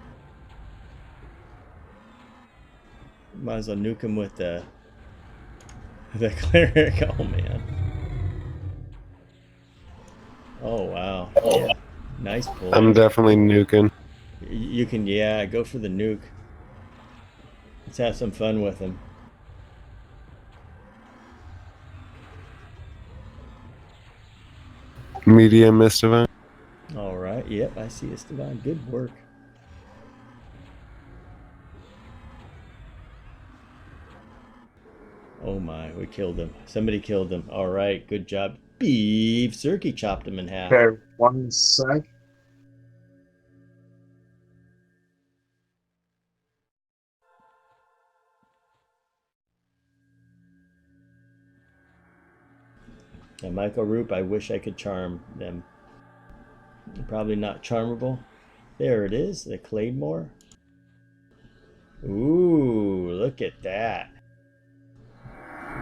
Might as well nuke him with the cleric. Oh man. Oh wow. Yeah. Nice pull. I'm definitely nuking. You can, yeah, go for the nuke. Let's have some fun with him. medium, Esteban. All right. Yep, I see Esteban. Good work. Oh my, we killed him. Somebody killed him. All right, good job. Beef Cirky chopped him in half. Okay, 1 sec. And Michael Roop, I wish I could charm them. Probably not charmable. There it is, the Claymore. Ooh, look at that.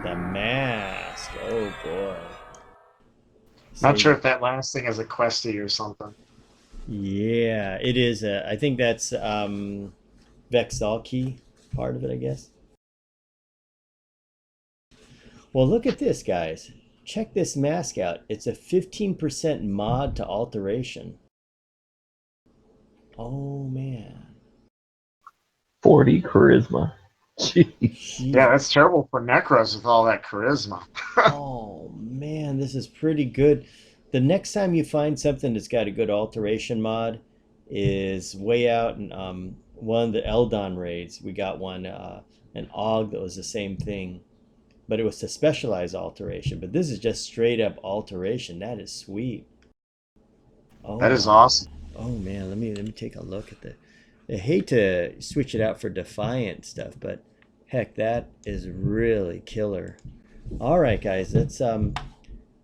The mask. Oh boy. Not sure if that last thing is a questy or something. Yeah, it is. I think that's Vexalki part of it, I guess. Well, look at this, guys. Check this mask out. It's a 15% mod to alteration. Oh, man. 40 charisma. Jeez. Jeez. Yeah, that's terrible for Necros with all that charisma. Oh, man, this is pretty good. The next time you find something that's got a good alteration mod is way out in one of the Eldon raids. We got one, an AUG that was the same thing. But it was to specialize alteration. But this is just straight up alteration. That is sweet. Oh, That is awesome. Oh man, let me take a look at that. I hate to switch it out for Defiant stuff, but heck, that is really killer. All right, guys, let's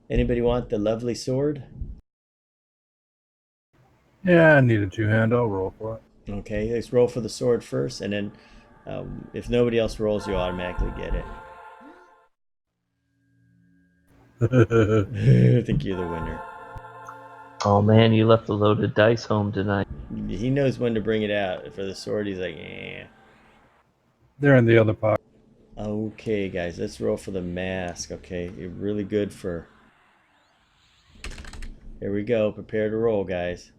anybody want the lovely sword? Yeah, I need a 2-hand. I'll roll for it. Okay, let's roll for the sword first, and then if nobody else rolls, you automatically get it. I think you're the winner. Oh man, you left the loaded dice home tonight. He knows when to bring it out. For the sword, he's like, yeah. They're in the other pocket. Okay, guys, let's roll for the mask. Okay, you're really good for... Here we go. Prepare to roll, guys.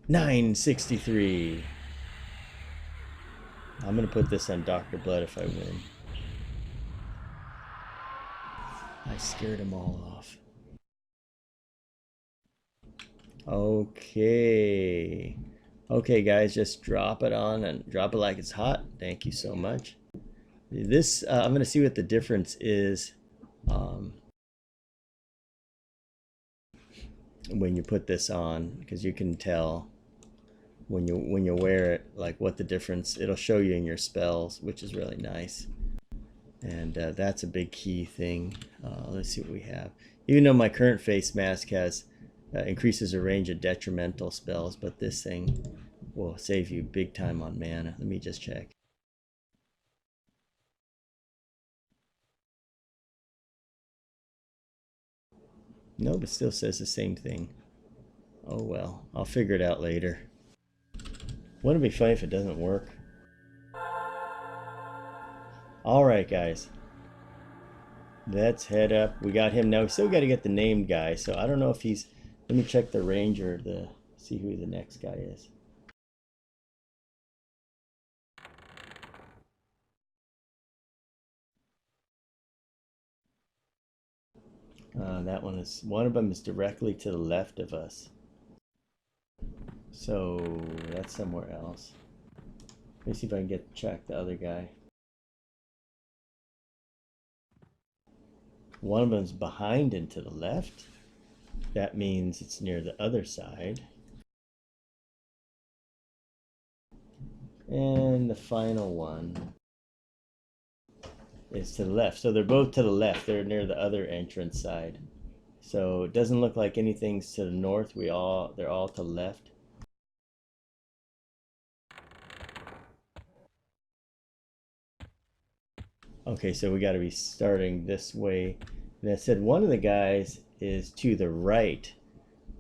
963. I'm going to put this on Dr. Blood if I win. I scared them all off. Okay. Okay, guys, just drop it on and drop it like it's hot. Thank you so much. This, I'm going to see what the difference is when you put this on, because you can tell when you wear it, like what the difference. It'll show you in your spells, which is really nice. And that's a big key thing. Let's see what we have. Even though my current face mask has increases the range of detrimental spells, but this thing will save you big time on mana. Let me just check. Nope, it still says the same thing. Oh well, I'll figure it out later. Wouldn't it be funny if it doesn't work? Alright, guys. Let's head up. We got him now. We still got to get the named guy, so I don't know if he's... Let me check the ranger to see who the next guy is. That one is... One of them is directly to the left of us. So, that's somewhere else. Let me see if I can check the other guy. One of them's behind and to the left. That means it's near the other side. And the final one is to the left. So they're both to the left. They're near the other entrance side. So it doesn't look like anything's to the north. They're all to the left. Okay, so we got to be starting this way. And I said one of the guys is to the right.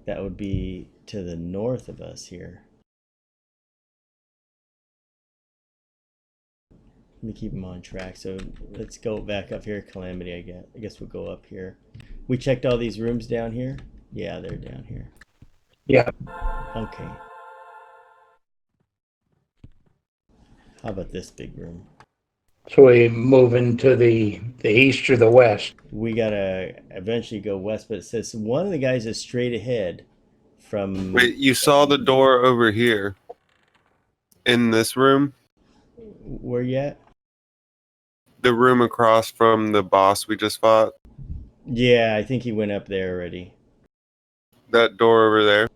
That would be to the north of us here. Let me keep him on track. So let's go back up here. Calamity, I guess we'll go up here. We checked all these rooms down here. Yeah, they're down here. Yeah. Okay. How about this big room? So we moving to the east or the west? We gotta eventually go west, but it says one of the guys is straight ahead from Wait, you saw the door over here in this room? where you at? The room across from the boss we just fought? Yeah, I think he went up there already. That door over there?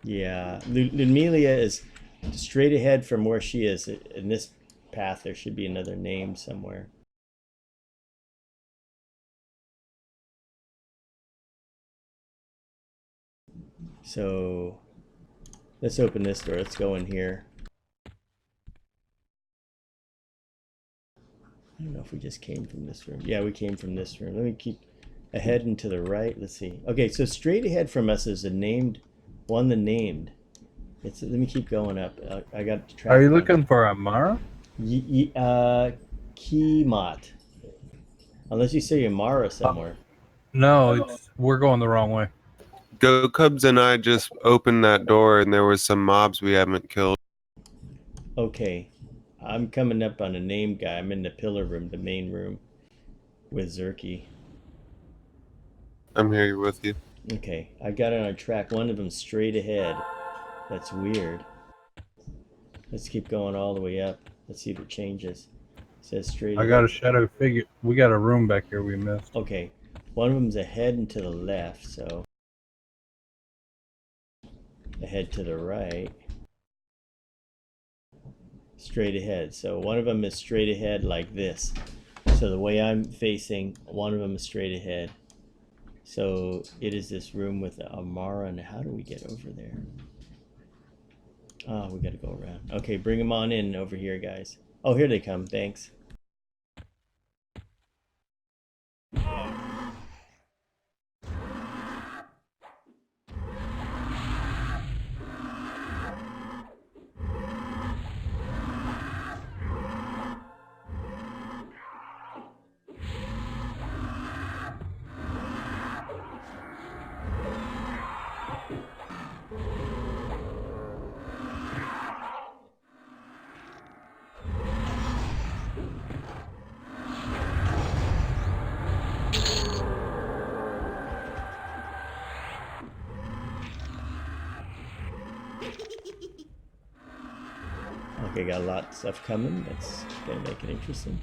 Yeah, Lumelia is straight ahead from where she is. In this path, there should be another name somewhere. So let's open this door. Let's go in here. I don't know if we just came from this room. Yeah, we came from this room. Let me keep ahead and to the right. Let's see. Okay, so straight ahead from us is a named one. The named. It's. Let me keep going up. I got to track. Are you looking for Amara? Keymot. Unless you say Amara somewhere. No, we're going the wrong way. Go Cubs and I just opened that door and there was some mobs we haven't killed. Okay. I'm coming up on a named guy. I'm in the pillar room, the main room, with Zerky. I'm here with you. Okay, I got it on track. One of them straight ahead. That's weird. Let's keep going all the way up. Let's see if it changes. It says straight I ahead. got a shadow figure. We got a room back here we missed. Okay, one of them's ahead and to the left, so ahead to the right. Straight ahead. So one of them is straight ahead like this. So the way I'm facing, one of them is straight ahead. So it is this room with Amara, and how do we get over there? Oh, we gotta go around. Okay, bring them on in over here, guys. Oh, here they come. Thanks. Okay, got a lot of stuff coming. That's gonna make it interesting.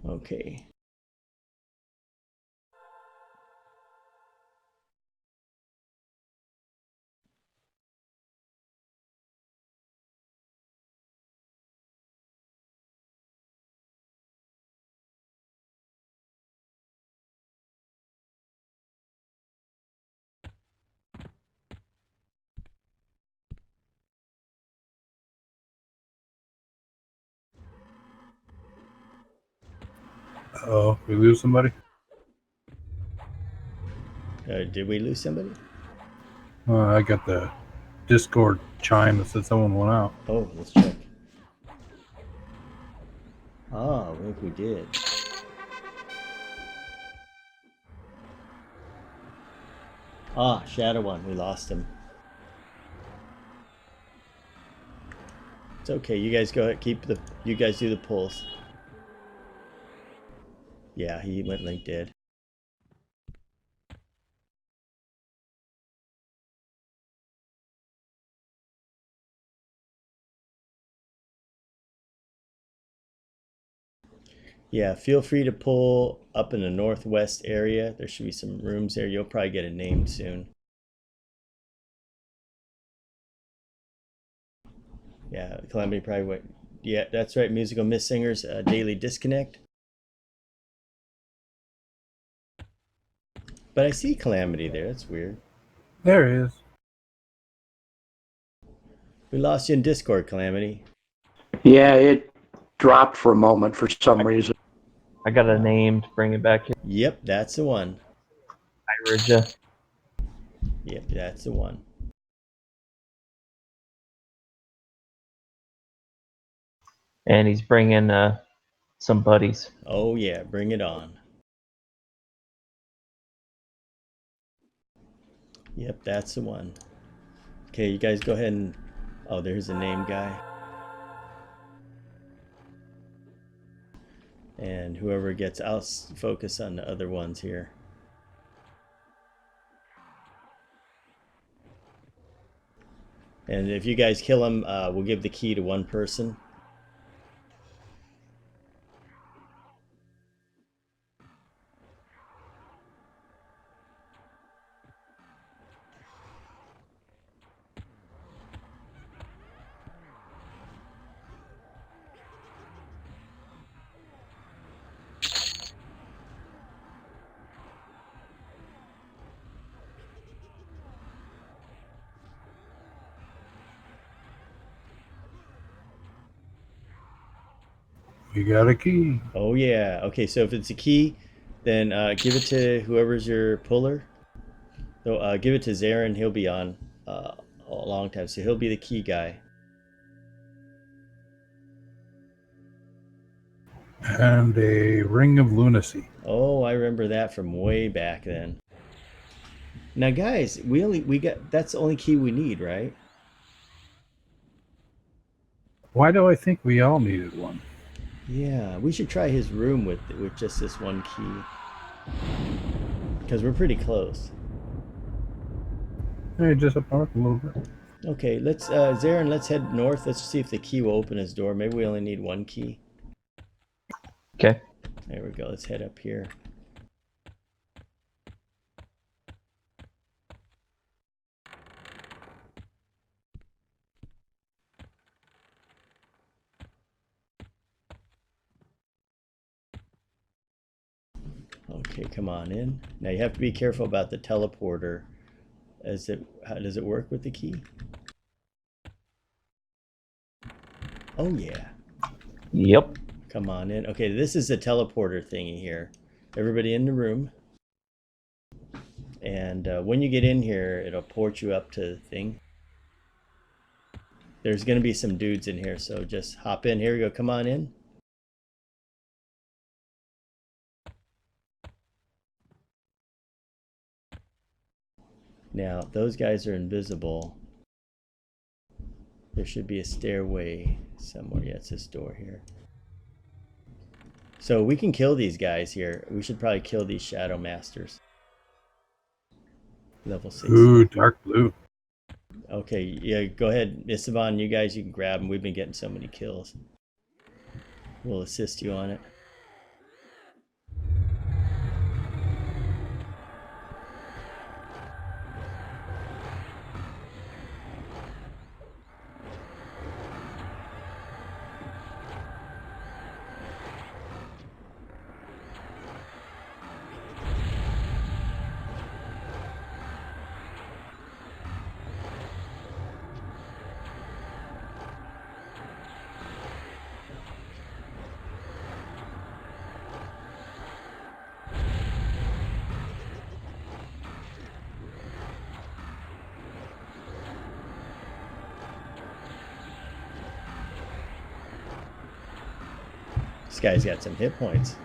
Okay. Oh, we lose somebody? Did we lose somebody? I got the Discord chime that said someone went out. Oh, let's check. Ah, I think we did. Ah, Shadow One. We lost him. It's okay. You guys go ahead. You guys do the pulls. Yeah, he went link dead. Yeah, feel free to pull up in the northwest area. There should be some rooms there. You'll probably get a name soon. Yeah, Calamity probably went. Yeah, that's right. Musical Miss Singers, Daily Disconnect. But I see Calamity there. That's weird. There he is. We lost you in Discord, Calamity. Yeah, it dropped for a moment for some reason. I got a name to bring it back here. Yep, that's the one. Irija. Yep, that's the one. And he's bringing some buddies. Oh yeah, bring it on. Yep, that's the one. Okay, you guys go ahead and... Oh, there's a name guy. And whoever gets... I'll focus on the other ones here. And if you guys kill him, we'll give the key to one person. We got a key. Oh yeah. Okay, so if it's a key, then give it to whoever's your puller. So give it to Zarin. He'll be on a long time, so he'll be the key guy. And a ring of lunacy. Oh, I remember that from way back then. Now, guys, we got that's the only key we need, right? Why do I think we all needed one? Yeah, we should try his room with just this one key, because we're pretty close. Hey, just up north a little bit. Okay, let's Zarin, let's head north. Let's see if the key will open his door. Maybe we only need one key. Okay. There we go. Let's head up here. Okay, come on in. Now you have to be careful about the teleporter. How does it work with the key? Oh yeah. Yep. Come on in. Okay, this is the teleporter thingy here. Everybody in the room. And when you get in here, it'll port you up to the thing. There's going to be some dudes in here, so just hop in. Here we go. Come on in. Now, those guys are invisible. There should be a stairway somewhere. Yeah, it's this door here. So we can kill these guys here. We should probably kill these Shadow Masters. Level 6. Ooh, dark blue. Okay, yeah, go ahead. Miss Yvonne, you guys, you can grab them. We've been getting so many kills. We'll assist you on it. This guy's got some hit points.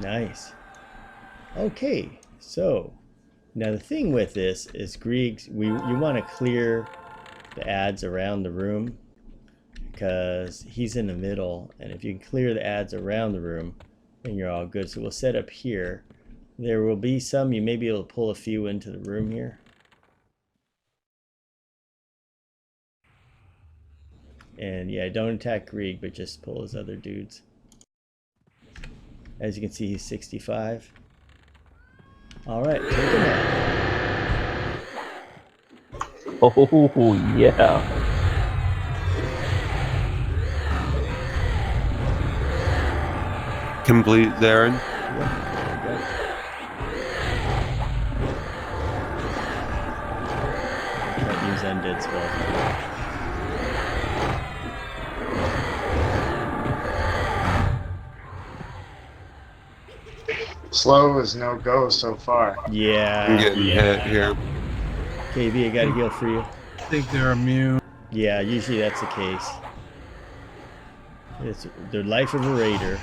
Nice. Okay, so now the thing with this is Grieg, you want to clear the ads around the room, because he's in the middle, and if you can clear the ads around the room, and you're all good. So we'll set up here. There will be some, you may be able to pull a few into the room here. And yeah, don't attack Grieg, but just pull his other dudes. As you can see, he's 65. All right, take him out. Oh, yeah. Complete, Darren. Yep, there we go. Can't use undead spells. Slow is no go so far. Yeah. I'm getting hit here. KB, I got a heal for you. I think they're immune. Yeah, usually that's the case. It's the life of a raider.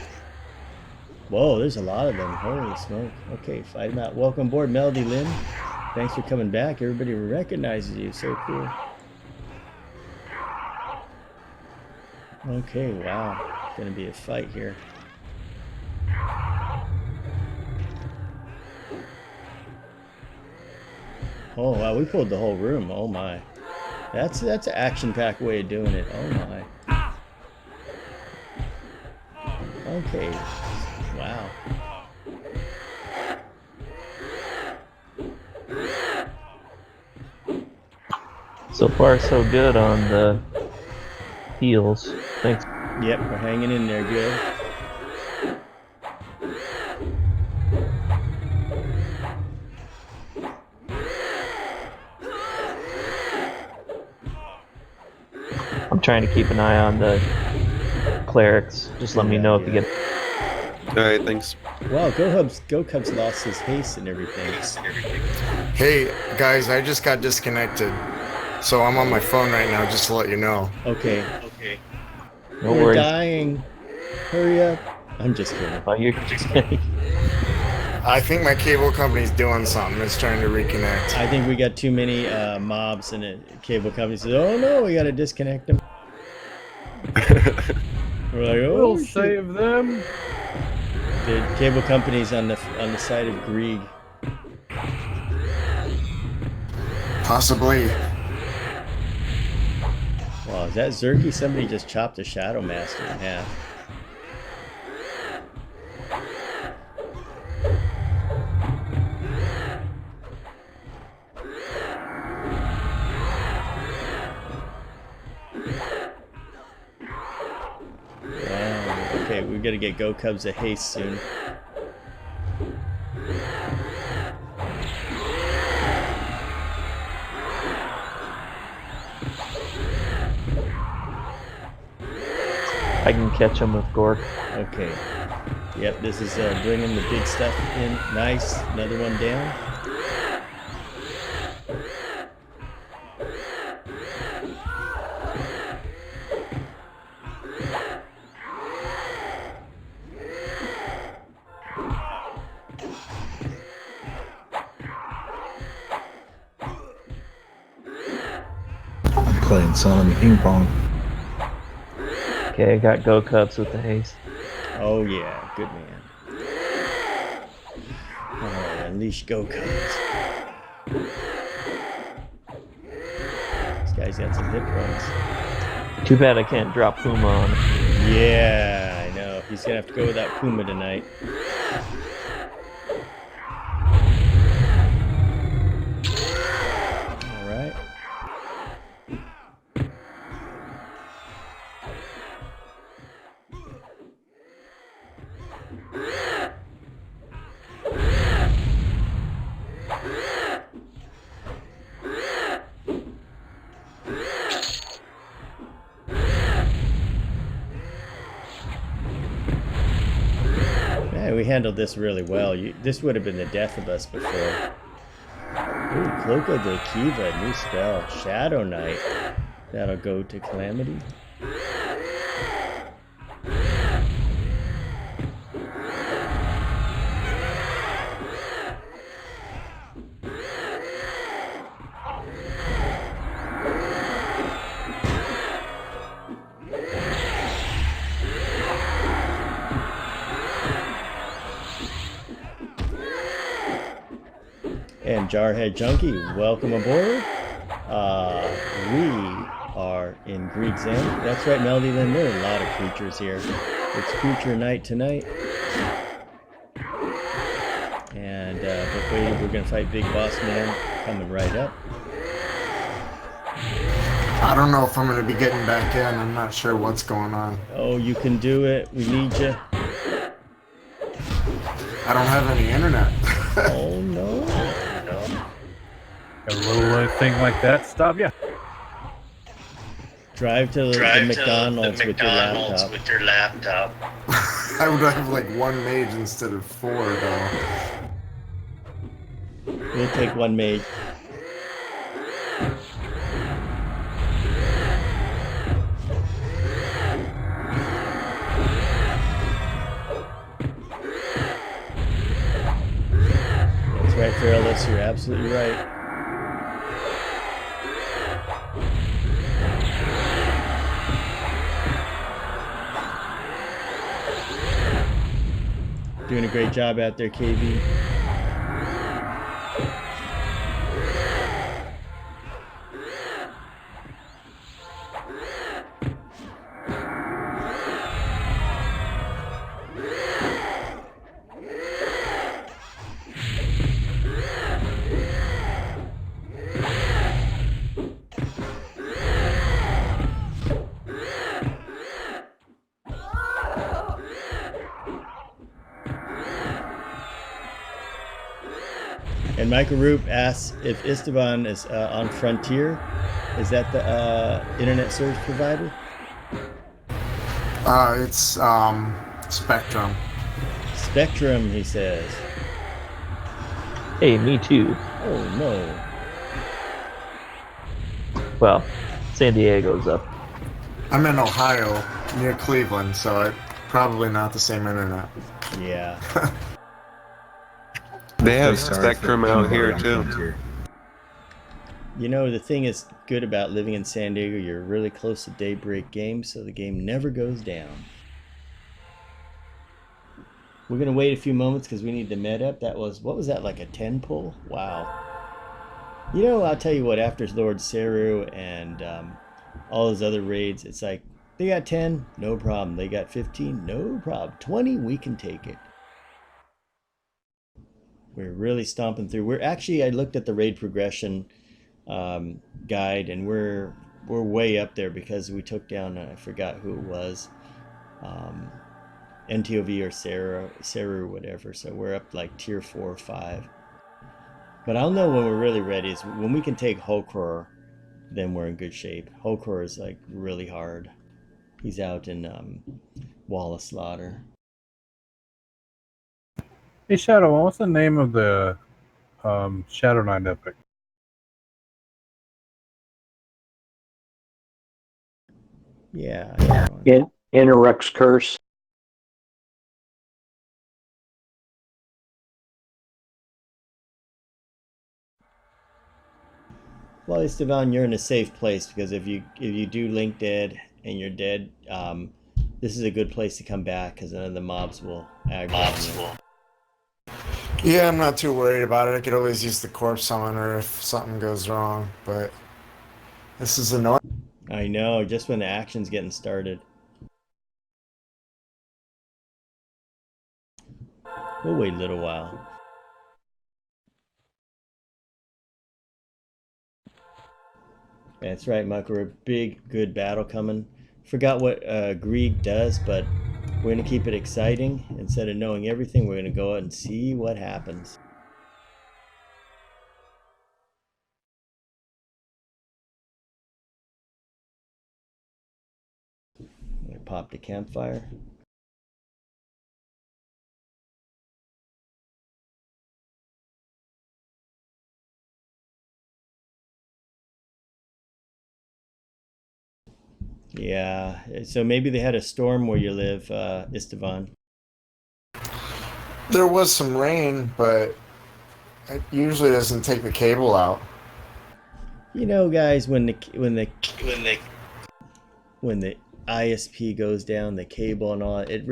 Whoa, there's a lot of them. Holy smoke. Okay, fight them out. Welcome aboard, Melody Lynn. Thanks for coming back. Everybody recognizes you. So cool. Okay, wow. It's gonna be a fight here. Oh wow, we pulled the whole room. Oh my. That's an action-packed way of doing it. Oh my. Okay. Wow. So far, so good on the heals. Thanks. Yep, we're hanging in there good. I'm trying to keep an eye on the clerics. Just let me know if you get. Alright, thanks. Wow, Go Cubs lost his haste and everything. Hey guys, I just got disconnected, so I'm on my phone right now just to let you know. Okay. No We're worries. dying. Hurry up. I'm just kidding. Oh, you're just kidding. I think my cable company's doing something. It's trying to reconnect. I think we got too many mobs and a cable company says, "Oh no, we got to disconnect them." We're like, "Oh, We'll shit." save them. The cable company's on the side of Grieg. Possibly. Wow, is that Zerky? Somebody just chopped a Shadow Master in half. Wow. Okay, we gotta get Go Cubs a haste soon. I can catch him with Gork. Okay. Yep, this is bringing the big stuff in. Nice. Another one down. I'm playing Son of Ping Pong. Okay, I got Go Cubs with the haste. Oh yeah, good man. Oh, unleash Go Cubs. This guy's got some hit points. Too bad I can't drop Puma on him. Yeah, I know. He's gonna have to go without Puma tonight. All right. Man, we handled this really well. This would have been the death of us before. Ooh, Cloak of the Kiva, new spell. Shadow Knight. That'll go to Calamity. And Jarhead Junkie, welcome aboard. We are in Grieg's End. That's right, Melody Lynn. There are a lot of creatures here. It's creature night tonight. And but wait, we're gonna fight Big Boss Man coming right up. I don't know if I'm gonna be getting back in. I'm not sure what's going on. Oh, you can do it. We need you. I don't have any internet. Oh no. A little thing like that stop ya. Drive to the McDonald's with your laptop. I would have like 1 mage instead of 4 though. We'll take 1 mage. That's right, Fearless. You're absolutely right. Doing a great job out there, KB. And Michael Roop asks if Esteban is on Frontier. Is that the internet service provider? It's Spectrum. Spectrum, he says. Hey, me too. Oh no. Well, San Diego's up. I'm in Ohio, near Cleveland, so it's probably not the same internet. Yeah. They have Sorry Spectrum for out here anybody too. on Frontier. You know, the thing is good about living in San Diego, you're really close to daybreak games, so the game never goes down. We're going to wait a few moments because we need the med up. That was, what was that, like a 10 pull? Wow. You know, I'll tell you what, after Lord Seru and all those other raids, it's like, they got 10, no problem. They got 15, no problem. 20, we can take it. We're really stomping through. We're actually, I looked at the raid progression guide, and we're way up there because we took down, I forgot who it was, NTOV or Seru or whatever. So we're up like tier 4 or 5. But I'll know when we're really ready. Is when we can take Holkror, then we're in good shape. Holkror is like really hard. He's out in Wall of Slaughter. Hey Shadow, what's the name of the Shadow Knight epic? Yeah. Interrex Curse. Well, Esteban, you're in a safe place because if you do link dead and you're dead, this is a good place to come back because none of the mobs will aggravate you. Yeah, I'm not too worried about it. I could always use the corpse summoner if something goes wrong, but this is annoying. I know, just when the action's getting started. We'll wait a little while. That's right, Michael. A big, good battle coming. Forgot what Grieg does, but we're going to keep it exciting. Instead of knowing everything, we're going to go out and see what happens. I popped a campfire. Yeah, so maybe they had a storm where you live, Esteban. There was some rain, but it usually doesn't take the cable out. You know, guys, when the ISP goes down, the cable and all, it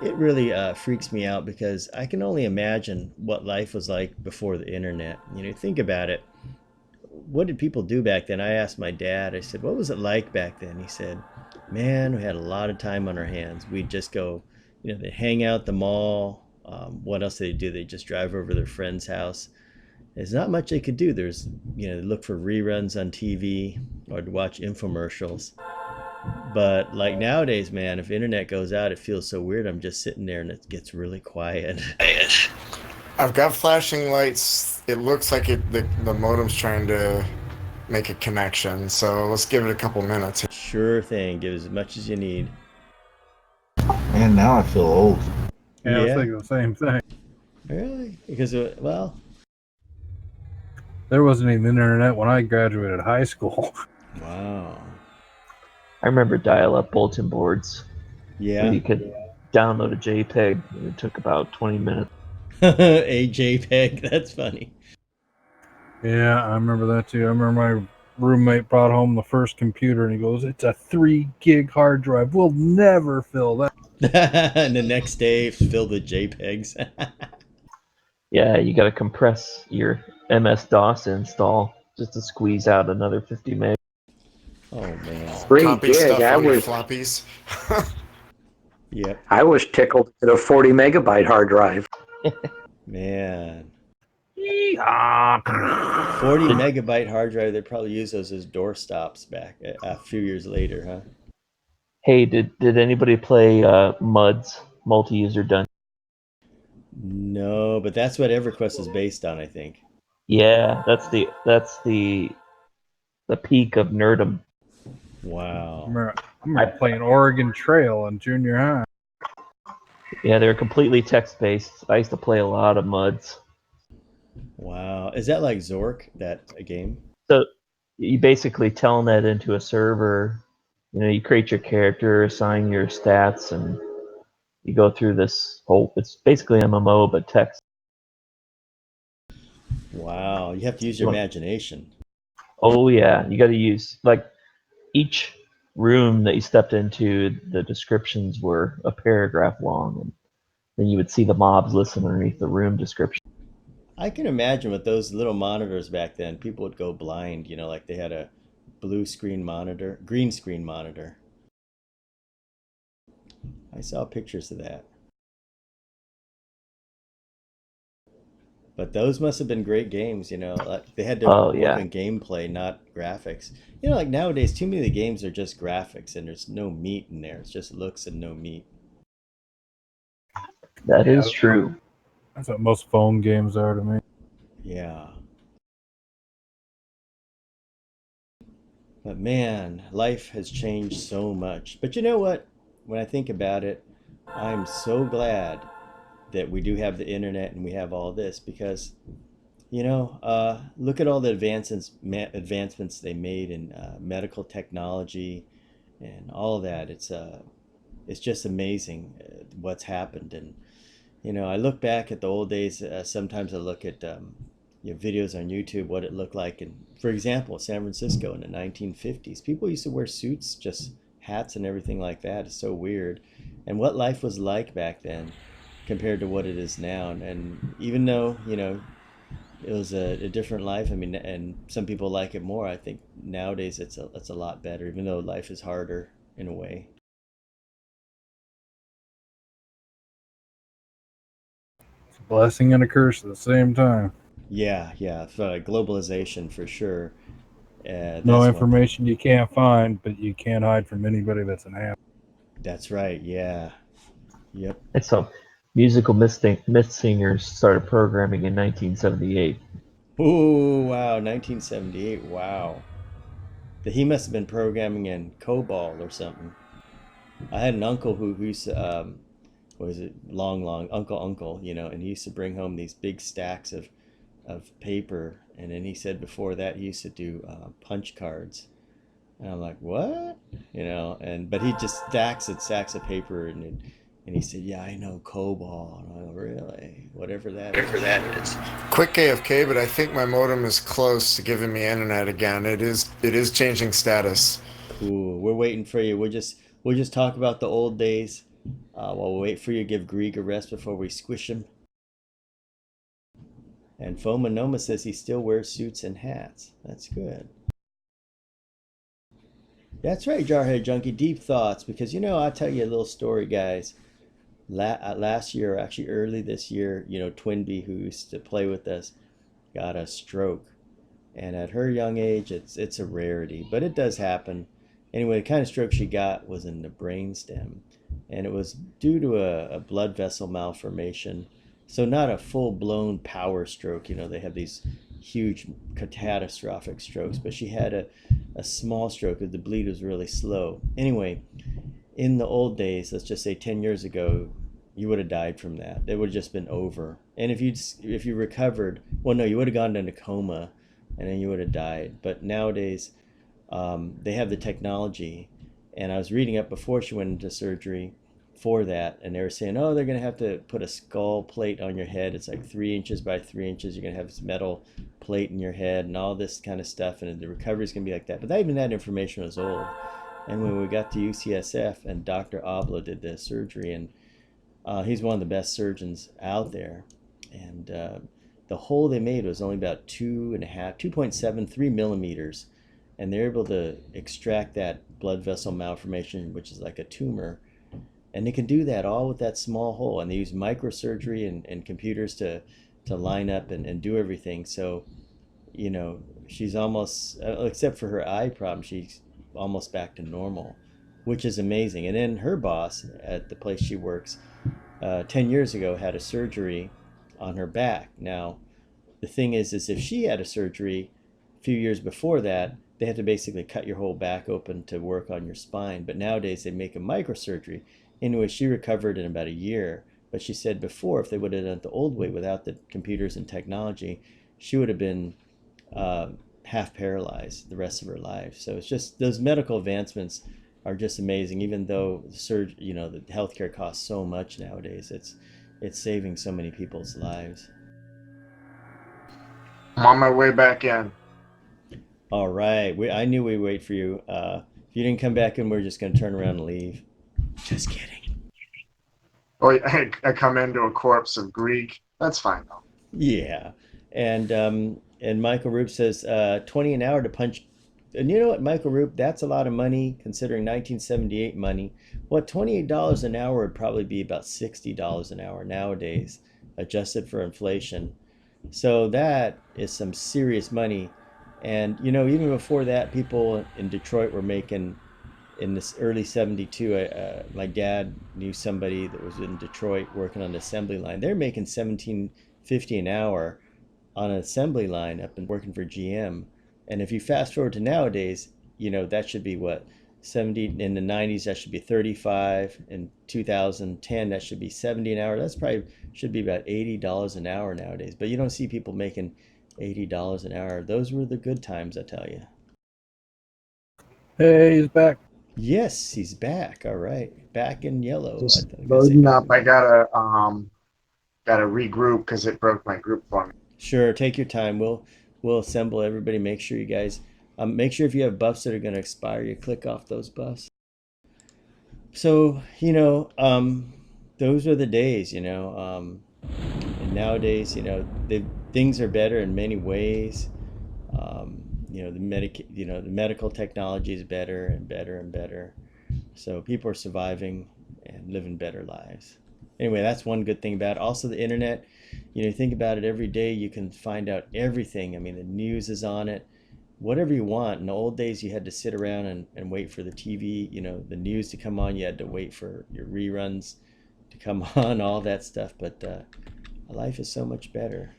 it really freaks me out because I can only imagine what life was like before the internet. You know, think about it. What did people do back then? I asked my dad, I said, what was it like back then? He said, man, we had a lot of time on our hands. We'd just go, you know, they'd hang out at the mall. What else did they do? They'd just drive over to their friend's house. There's not much they could do. There's, you know, look for reruns on TV or to watch infomercials. But like nowadays, man, if internet goes out, it feels so weird. I'm just sitting there and it gets really quiet. I've got flashing lights. It looks like the modem's trying to make a connection, so let's give it a couple minutes. Sure thing. Give as much as you need. Man, now I feel old. Yeah, I was thinking the same thing. Really? Because, well, There wasn't even internet when I graduated high school. wow. I remember dial-up bulletin boards. Yeah. Where you could download a JPEG. And it took about 20 minutes. A JPEG. That's funny. Yeah, I remember that too. I remember my roommate brought home the first computer and he goes, "It's a 3 gig hard drive. We'll never fill that." And the next day, filled with JPEGs. Yeah, you got to compress your MS-DOS install just to squeeze out another 50 meg. Oh man. 3 Copy gig. stuff I on your was floppies. Yep. I was tickled to get a 40 megabyte hard drive. Man. 40 megabyte hard drive. They probably use those as doorstops back a few years later, huh? Hey, did anybody play MUD's multi-user dungeon? No, but that's what EverQuest is based on, I think. Yeah, that's the peak of nerdom. Wow. I remember playing Oregon Trail in junior high. Yeah, they're completely text-based. I used to play a lot of MUDs. Wow. Is that like Zork, that game? So you basically telnet into a server. You know, you create your character, assign your stats, and you go through this whole. It's basically MMO but text. Wow. You have to use your imagination. Oh yeah, you got to use like each room that you stepped into. The descriptions were a paragraph long, and then you would see the mobs listed underneath the room description. I can imagine with those little monitors back then, people would go blind, you know, like they had a blue screen monitor, green screen monitor. I saw pictures of that. But those must have been great games, you know. Like they had to work on gameplay, not graphics. You know, like nowadays, too many of the games are just graphics and there's no meat in there. It's just looks and no meat. That is true. That's what most phone games are to me. Yeah. But man, life has changed so much. But you know what? When I think about it, I'm so glad that we do have the internet and we have all this because, you know, look at all the advancements they made in medical technology and all of that. It's just amazing what's happened. And you know, I look back at the old days. Sometimes I look at you know, videos on YouTube, what it looked like. And for example, San Francisco in the 1950s, people used to wear suits, just hats and everything like that. It's so weird. And what life was like back then compared to what it is now. And even though, you know, it was a different life, I mean, and some people like it more, I think nowadays it's a lot better, even though life is harder in a way. Blessing and a curse at the same time. Yeah, globalization for sure. No information you can't find, but you can't hide from anybody that's an ass. That's right, yeah. Yep. And so, musical myth singers started programming in 1978. Oh, wow, 1978, wow. He must have been programming in COBOL or something. I had an uncle who used to, what was it, long, uncle, you know, and he used to bring home these big stacks of paper, and then he said before that he used to do punch cards. And I'm like, what? You know, but he just stacks of paper, and he said, yeah, I know COBOL. And I'm like, really? Whatever that is. Quick AFK, but I think my modem is close to giving me internet again. It is changing status. Ooh, we're waiting for you. We'll just talk about the old days. While we wait for you, give Grieg a rest before we squish him. And Fomanoma says he still wears suits and hats. That's good. That's right, Jarhead Junkie. Deep thoughts. Because, I'll tell you a little story, guys. Last year, actually early this year, Twinbee, who used to play with us, got a stroke. And at her young age, it's a rarity. But it does happen. Anyway, the kind of stroke she got was in the brainstem. And it was due to a blood vessel malformation. So not a full-blown power stroke. They have these huge catastrophic strokes. But she had a small stroke. The bleed was really slow. Anyway, in the old days, let's just say 10 years ago, you would have died from that. It would have just been over. And if you recovered, well, no, you would have gone into coma, and then you would have died. But nowadays, they have the technology. And I was reading up before she went into surgery for that, and they were saying, oh, they're going to have to put a skull plate on your head. It's like 3 inches by 3 inches. You're going to have this metal plate in your head and all this kind of stuff, and the recovery is going to be like that. But even that information was old. And when we got to UCSF, and Dr. Obla did the surgery, and he's one of the best surgeons out there, and the hole they made was only about 2.73 millimeters, and they're able to extract that blood vessel malformation, which is like a tumor. And they can do that all with that small hole. And they use microsurgery and computers to line up and do everything. So, she's almost, except for her eye problem, she's almost back to normal, which is amazing. And then her boss at the place she works 10 years ago had a surgery on her back. Now, the thing is if she had a surgery a few years before that, they had to basically cut your whole back open to work on your spine. But nowadays they make a microsurgery. Anyway, she recovered in about a year. But she said before, if they would have done it the old way without the computers and technology, she would have been half paralyzed the rest of her life. So it's just, those medical advancements are just amazing. Even though the healthcare costs so much nowadays, it's saving so many people's lives. I'm on my way back in. All right, I knew we'd wait for you. If you didn't come back in, we're just going to turn around and leave. Just kidding. Oh, I come into a corpse of Grieg. That's fine though. Yeah, and Michael Roop says $20 an hour to punch. And you know what, Michael Roop, that's a lot of money considering 1978 money. What, $28 an hour would probably be about $60 an hour nowadays, adjusted for inflation. So that is some serious money. And even before that, people in Detroit were making, in this early 72, my dad knew somebody that was in Detroit working on the assembly line. They're making $17.50 an hour on an assembly line up and working for GM. And if you fast forward to nowadays, that should be what, 70 in the 90s, that should be 35. In 2010, that should be 70 an hour. That's probably should be about $80 an hour nowadays. But you don't see people making $80 an hour. Those were the good times, I tell you. Hey, he's back. Yes, he's back. All right, back in yellow. Just loading up. I gotta regroup because it broke my group for me. Sure, take your time. We'll assemble everybody. Make sure you guys make sure if you have buffs that are going to expire, you click off those buffs. So those are the days. And nowadays, things are better in many ways. The medical technology is better and better and better. So people are surviving and living better lives. Anyway, that's one good thing about it. Also, the internet, you think about it, every day you can find out everything. I mean, the news is on it, whatever you want. In the old days, you had to sit around and wait for the TV, the news to come on. You had to wait for your reruns to come on, all that stuff. But life is so much better.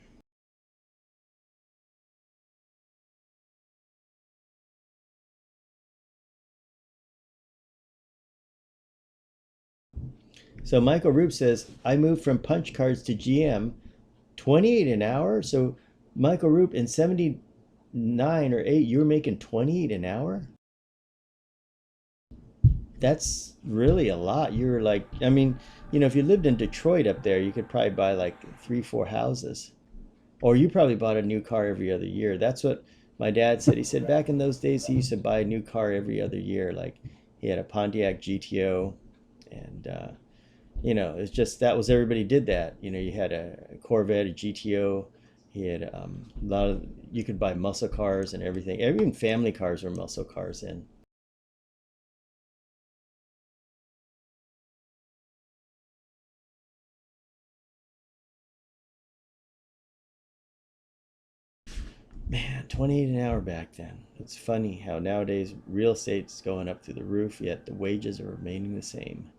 So Michael Roop says, I moved from punch cards to GM, 28 an hour. So Michael Roop, in 79 or 8, you were making 28 an hour? That's really a lot. You're like, if you lived in Detroit up there, you could probably buy like 3-4 houses. Or you probably bought a new car every other year. That's what my dad said. He said back in those days, he used to buy a new car every other year. Like he had a Pontiac GTO, and You know, it's just that was everybody did that. You know, you had a Corvette, a GTO. You had a lot of you could buy muscle cars and everything. Even family cars were muscle cars in. Man, 28 an hour back then. It's funny how nowadays real estate's going up through the roof, yet the wages are remaining the same.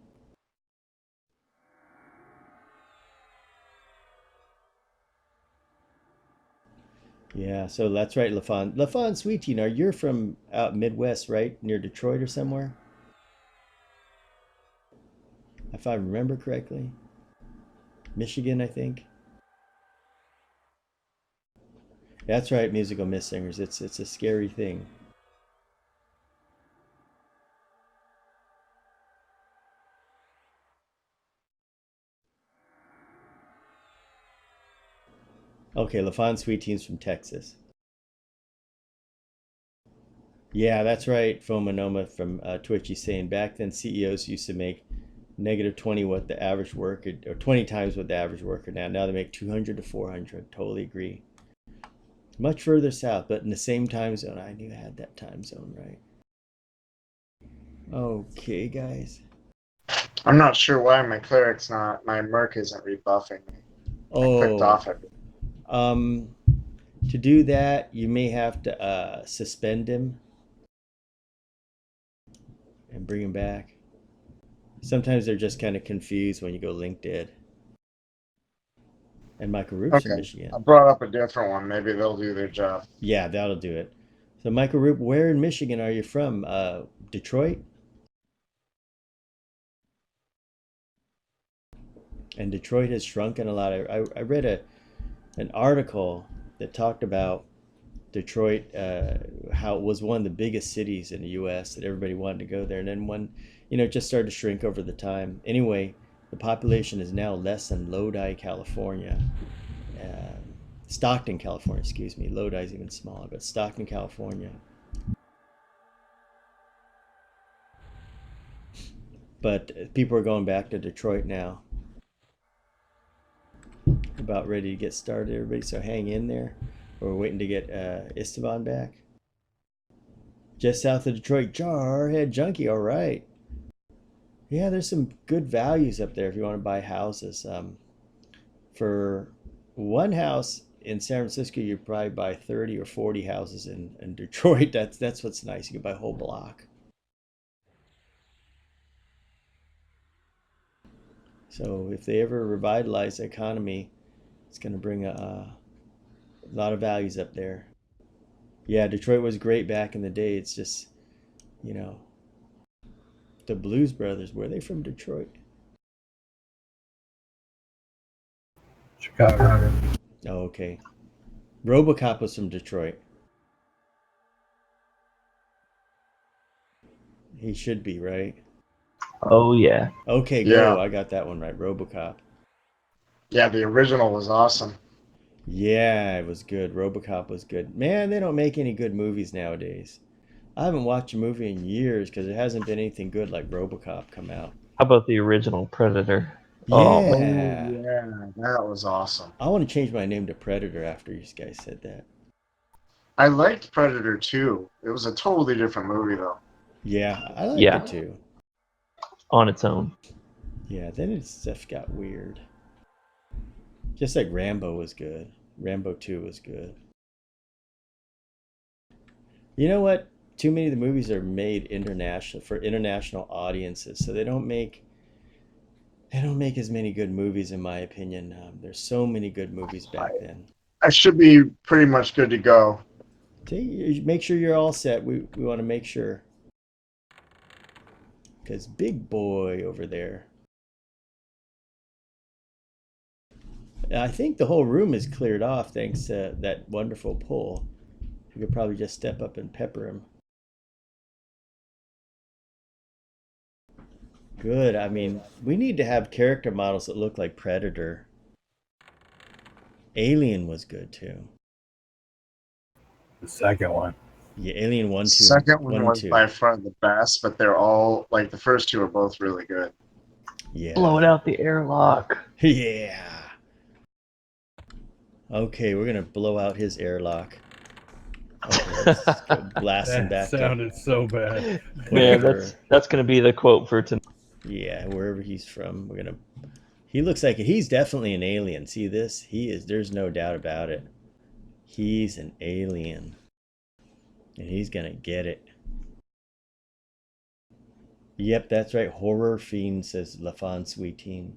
Yeah, so that's right, LaFon. LaFon, sweetie, now you're from out Midwest, right? Near Detroit or somewhere? If I remember correctly. Michigan, I think. That's right, musical miss singers. It's a scary thing. Okay, LaFon Sweet Team's from Texas. Yeah, that's right. Fomanoma from Twitch. He's saying back then CEOs used to make negative 20 what the average worker, or 20 times what the average worker now. Now they make 200 to 400. Totally agree. Much further south, but in the same time zone. I knew I had that time zone right. Okay, guys. I'm not sure why my merc isn't rebuffing me. I clicked off it. To do that, you may have to suspend him and bring him back. Sometimes they're just kind of confused when you go link dead. And Michael Roop's from Michigan. I brought up a different one. Maybe they'll do their job. Yeah, that'll do it. So Michael Roop, where in Michigan are you from? Detroit? And Detroit has shrunken a lot. I read an article that talked about Detroit, how it was one of the biggest cities in the U.S. that everybody wanted to go there, and then when it just started to shrink over the time. Anyway, the population is now less than Lodi, California, Stockton, California. Excuse me, Lodi is even smaller, but Stockton, California. But people are going back to Detroit now. About ready to get started, everybody. So hang in there. We're waiting to get Esteban back. Just south of Detroit, Jarhead Junkie. All right. Yeah, there's some good values up there if you want to buy houses. For one house in San Francisco, you probably buy 30 or 40 houses in Detroit. That's what's nice. You can buy a whole block. So if they ever revitalize the economy, it's going to bring a lot of values up there. Yeah, Detroit was great back in the day. It's just, the Blues Brothers, were they from Detroit? Chicago. Oh, okay. RoboCop was from Detroit. He should be, right? Oh, yeah. Okay, go. I got that one right. RoboCop. Yeah, the original was awesome. Yeah, it was good. RoboCop was good. Man, they don't make any good movies nowadays. I haven't watched a movie in years because there hasn't been anything good like RoboCop come out. How about the original Predator? Yeah. Oh, yeah, that was awesome. I want to change my name to Predator after you guys said that. I liked Predator 2. It was a totally different movie, though. Yeah, I liked it too. On its own. Yeah, then it stuff got weird. Just like Rambo was good. Rambo 2 was good. You know what? Too many of the movies are made for international audiences, so they don't make as many good movies, in my opinion. There's so many good movies back then. I should be pretty much good to go. Make sure you're all set. We want to make sure. Because big boy over there. I think the whole room is cleared off thanks to that wonderful pull. You could probably just step up and pepper him. Good. I mean, we need to have character models that look like Predator. Alien was good too. The second one. Yeah, Alien 1, 2. Second one was by far the best, but they're all, like, the first two are both really good. Yeah. Blowing out the airlock. Yeah. Okay, we're gonna blow out his airlock. Okay, let's go blasting That back to sounded so bad. Man, wherever. that's gonna be the quote for tonight. Yeah, wherever he's from, we're gonna. He looks like he's definitely an alien. See this? He is. There's no doubt about it. He's an alien, and he's gonna get it. Yep, that's right. Horror fiend, says Lafon Sweetine.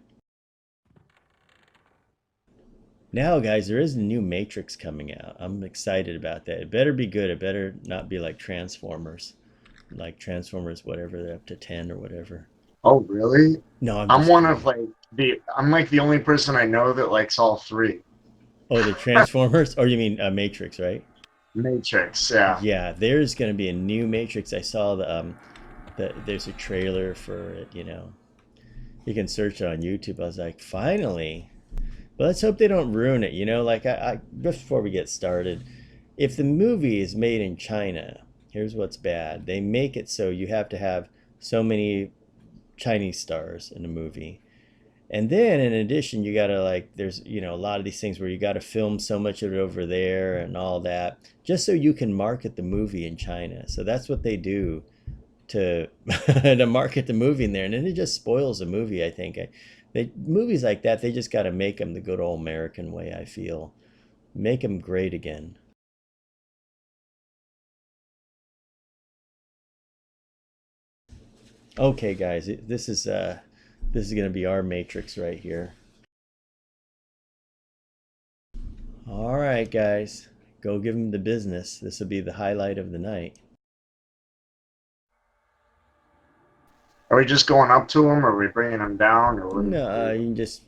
Now, guys, there is a new Matrix coming out. I'm excited about that. It better be good. It better not be like Transformers. Like Transformers, whatever, they're up to 10 or whatever. Oh, really? No, I'm I'm just one kidding. of like I'm like the only person I know that likes all three. Oh, the Transformers? Or you mean Matrix, right? Matrix, yeah. Yeah, there's going to be a new Matrix. I saw there's a trailer for it, you know. You can search it on YouTube. I was like, finally. But let's hope they don't ruin it, you know. Like, I before we get started, if the movie is made in China, here's what's bad. They make it so you have to have so many Chinese stars in a movie. And then in addition, you gotta like, there's, you know, a lot of these things where you gotta film so much of it over there and all that, just so you can market the movie in China. So that's what they do to to market the movie in there, and then it just spoils the movie. I think movies like that, they just gotta make them the good old American way. I feel, make them great again. Okay, guys, this is gonna be our Matrix right here. All right, guys, go give him the business. This will be the highlight of the night. Are we just going up to him, or are we bringing him down, or what? No, you can just,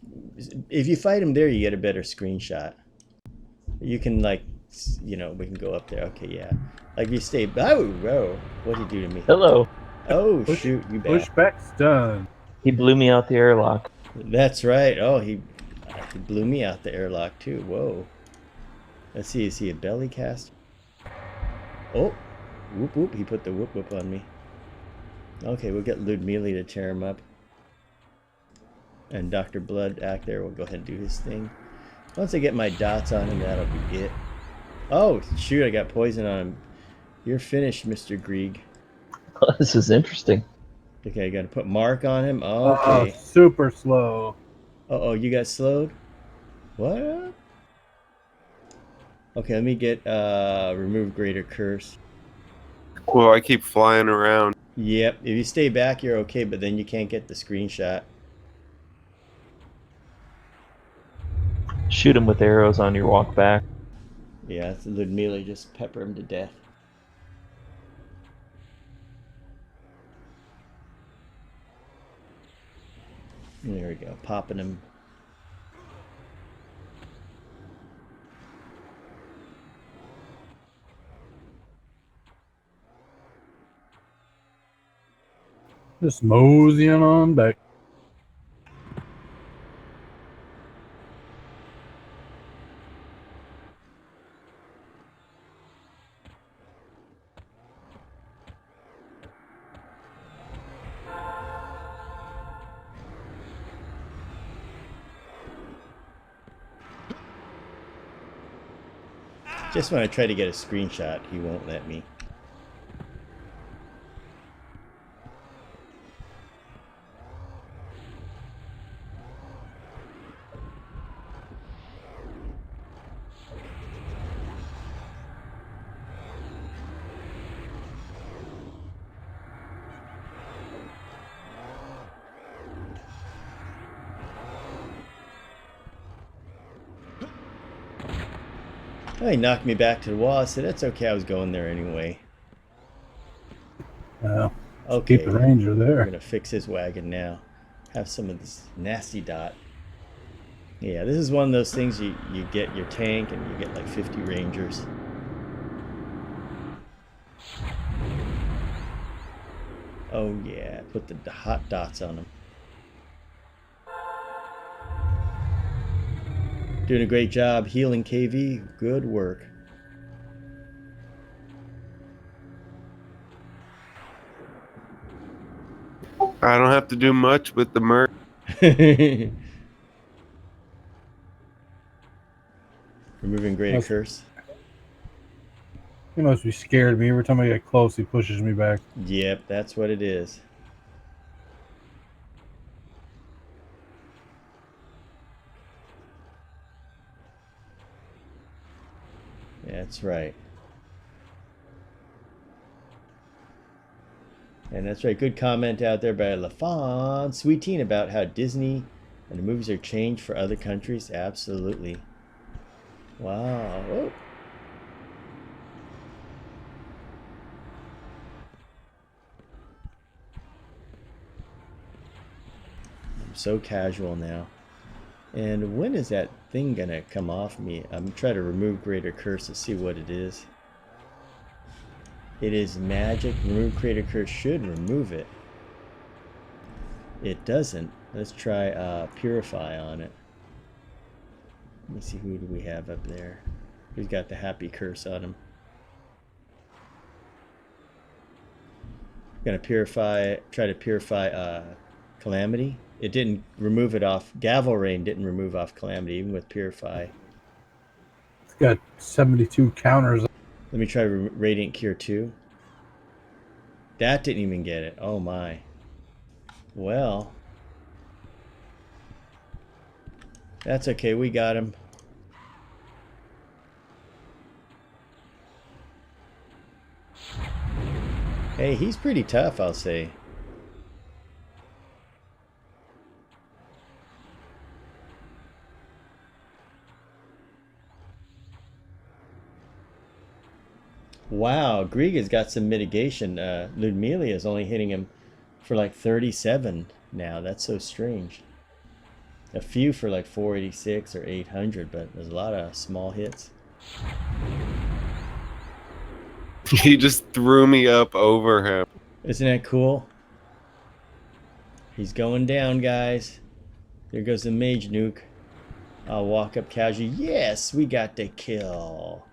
if you fight him there, you get a better screenshot. You can like, you know, we can go up there. Okay, yeah. Like if you stay. Oh, whoa! What'd he do to me? Hello. Oh shoot! You bad. Pushback's done. He blew me out the airlock. That's right. Oh, he blew me out the airlock too. Whoa. Let's see. Is he a belly cast? Oh, whoop whoop! He put the whoop whoop on me. Okay, we'll get Ludmila to tear him up. And Dr. Blood act there will go ahead and do his thing. Once I get my dots on him, that'll be it. Oh, shoot, I got poison on him. You're finished, Mr. Grieg. This is interesting. Okay, I gotta put Mark on him. Oh, Okay. super slow. Uh-oh, you got slowed? What? Okay, let me get remove greater curse. Well, I keep flying around. Yep, if you stay back, you're okay, but then you can't get the screenshot. Shoot him with arrows on your walk back. Yeah, it's Ludmila, just pepper him to death. There we go, popping him. Just moseying on back. Just when I try to get a screenshot, he won't let me. Oh, he knocked me back to the wall. I said, that's okay, I was going there anyway. Okay. Keep the ranger I'm there. gonna fix his wagon now. Have some of this nasty dot. Yeah, this is one of those things you get your tank and you get like 50 rangers. Oh yeah, put the hot dots on them. Doing a great job healing KV. Good work. I don't have to do much with the merc. Removing Greater Curse. He must be scared of me. Every time I get close, he pushes me back. Yep, that's what it is. That's right. And that's right. Good comment out there by LaFon Sweeteen about how Disney and the movies are changed for other countries. Absolutely. Wow. Oh. I'm so casual now. And when is that thing gonna come off me? I'm trying to remove Greater Curse to see what it is. It is magic. Remove Greater Curse should remove it. It doesn't. Let's try Purify on it. Let me see, who do we have up there? Who's got the happy curse on him? Gonna purify, try to purify Calamity. It didn't remove it off. Gavel Rain didn't remove off Calamity, even with Purify. It's got 72 counters. Let me try Radiant Cure 2. That didn't even get it. Oh my. Well. That's okay, we got him. Hey, he's pretty tough, I'll say. Wow, Grieg has got some mitigation. Ludmilla is only hitting him for like 37 now. That's so strange. A few for like 486 or 800, but there's a lot of small hits. He just threw me up over him. Isn't that cool? He's going down, guys. There goes the Mage Nuke. I'll walk up casually. Yes, we got the kill.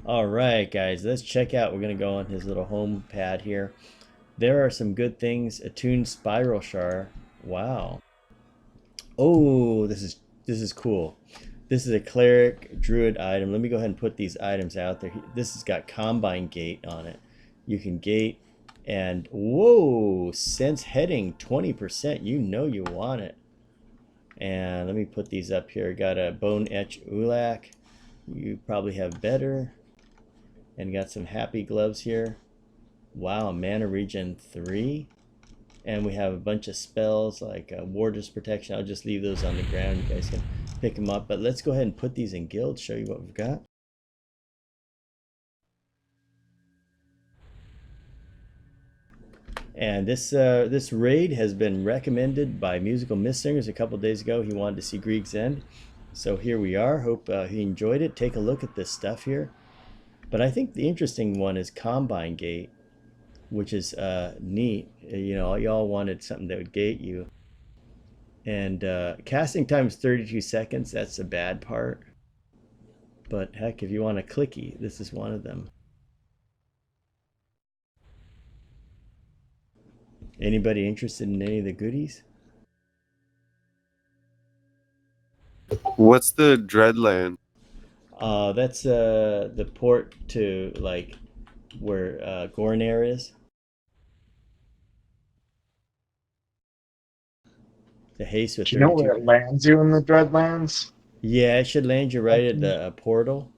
Alright, guys, let's check out. We're going to go on his little home pad here. There are some good things. Attuned Spiral Shard. Wow. Oh, this is cool. This is a Cleric Druid item. Let me go ahead and put these items out there. This has got Combine Gate on it. You can gate and, whoa, Sense Heading 20%. You know you want it. And let me put these up here. Got a Bone Etch Ulak. You probably have better. And got some Happy Gloves here. Wow, Mana Regen 3. And we have a bunch of spells like Warder's Protection. I'll just leave those on the ground. You guys can pick them up. But let's go ahead and put these in guilds, show you what we've got. And this raid has been recommended by Musical Missingers a couple days ago. He wanted to see Grieg's End. So here we are. Hope he enjoyed it. Take a look at this stuff here. But I think the interesting one is Combine Gate, which is neat. You know, y'all wanted something that would gate you. And casting time is 32 seconds. That's the bad part. But heck, if you want a clicky, this is one of them. Anybody interested in any of the goodies? What's the Dreadland? That's the port to like where Gornair is. The haste with Do you know 32. where it lands you in the Dreadlands? Yeah, it should land you right at the portal.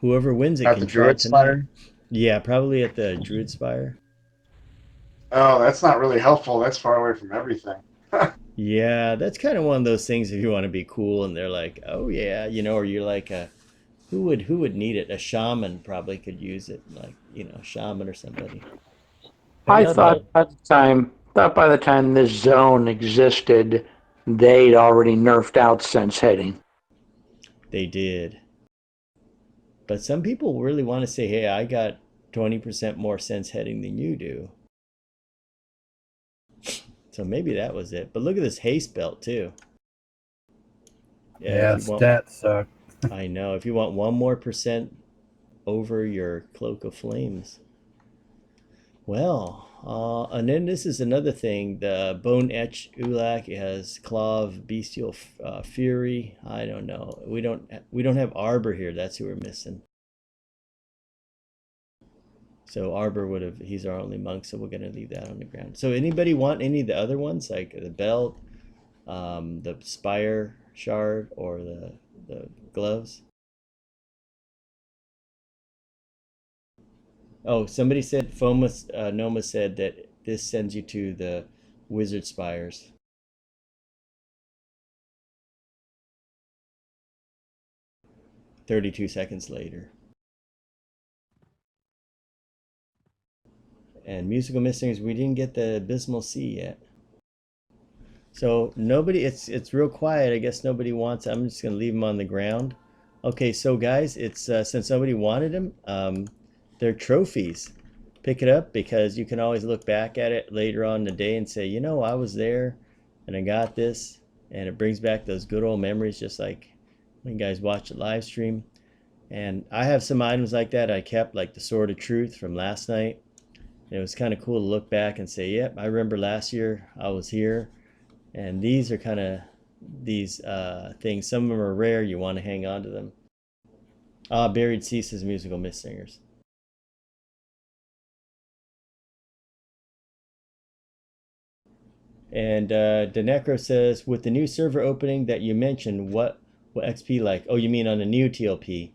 Whoever wins it At can the try Druid tonight. Spire? Yeah, probably at the Druid Spire. Oh, that's not really helpful. That's far away from everything. Yeah, that's kind of one of those things if you want to be cool and they're like, oh yeah, you know, or you're like who would need it? A shaman probably could use it, like, you know, a shaman or somebody. I thought by the time this zone existed, they'd already nerfed out sense heading. They did. But some people really want to say, hey, I got 20% more sense heading than you do. So maybe that was it. But look at this haste belt too. Yeah, stats suck. I know. If you want 1 more % over your Cloak of Flames. Well, And then this is another thing, the Bone Etch Ulak. It has Claw of Bestial Fury. I don't know. We don't have Arbor here. That's who we're missing. So Arbor would have, he's our only monk, so we're gonna leave that on the ground. So anybody want any of the other ones, like the belt, the Spire Shard, or the gloves? Oh, somebody said, Noma said that this sends you to the Wizard Spires. "32 seconds later." And Musical Missingers, we didn't get the Abysmal Sea yet. So nobody, it's real quiet. I guess nobody wants it. I'm just gonna leave them on the ground. Okay, so guys, it's since nobody wanted them, they're trophies. Pick it up, because you can always look back at it later on in the day and say, you know, I was there and I got this, and it brings back those good old memories, just like when you guys watch the live stream. And I have some items like that I kept, like the Sword of Truth from last night. It was kind of cool to look back and say, yep, I remember last year I was here. And these are kind of these things. Some of them are rare. You want to hang on to them. Buried Ceases Musical Missingers. And Denecro says, with the new server opening that you mentioned, what XP like? Oh, you mean on the new TLP?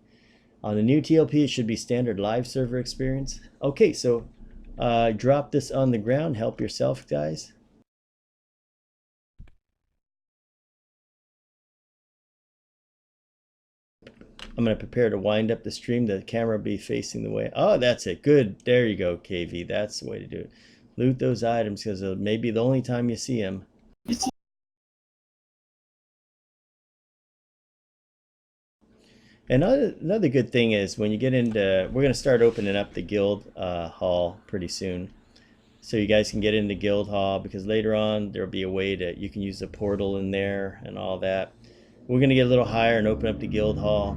On the new TLP, it should be standard live server experience. Okay, so drop this on the ground. Help yourself, guys. I'm going to prepare to wind up the stream. The camera will be facing the way. Oh, that's it. Good. There you go, KV. That's the way to do it. Loot those items, because it may be the only time you see them. Another good thing is when you get into, we're going to start opening up the guild hall pretty soon, so you guys can get into guild hall, because later on there'll be a way that you can use the portal in there and all that. We're going to get a little higher and open up the guild hall.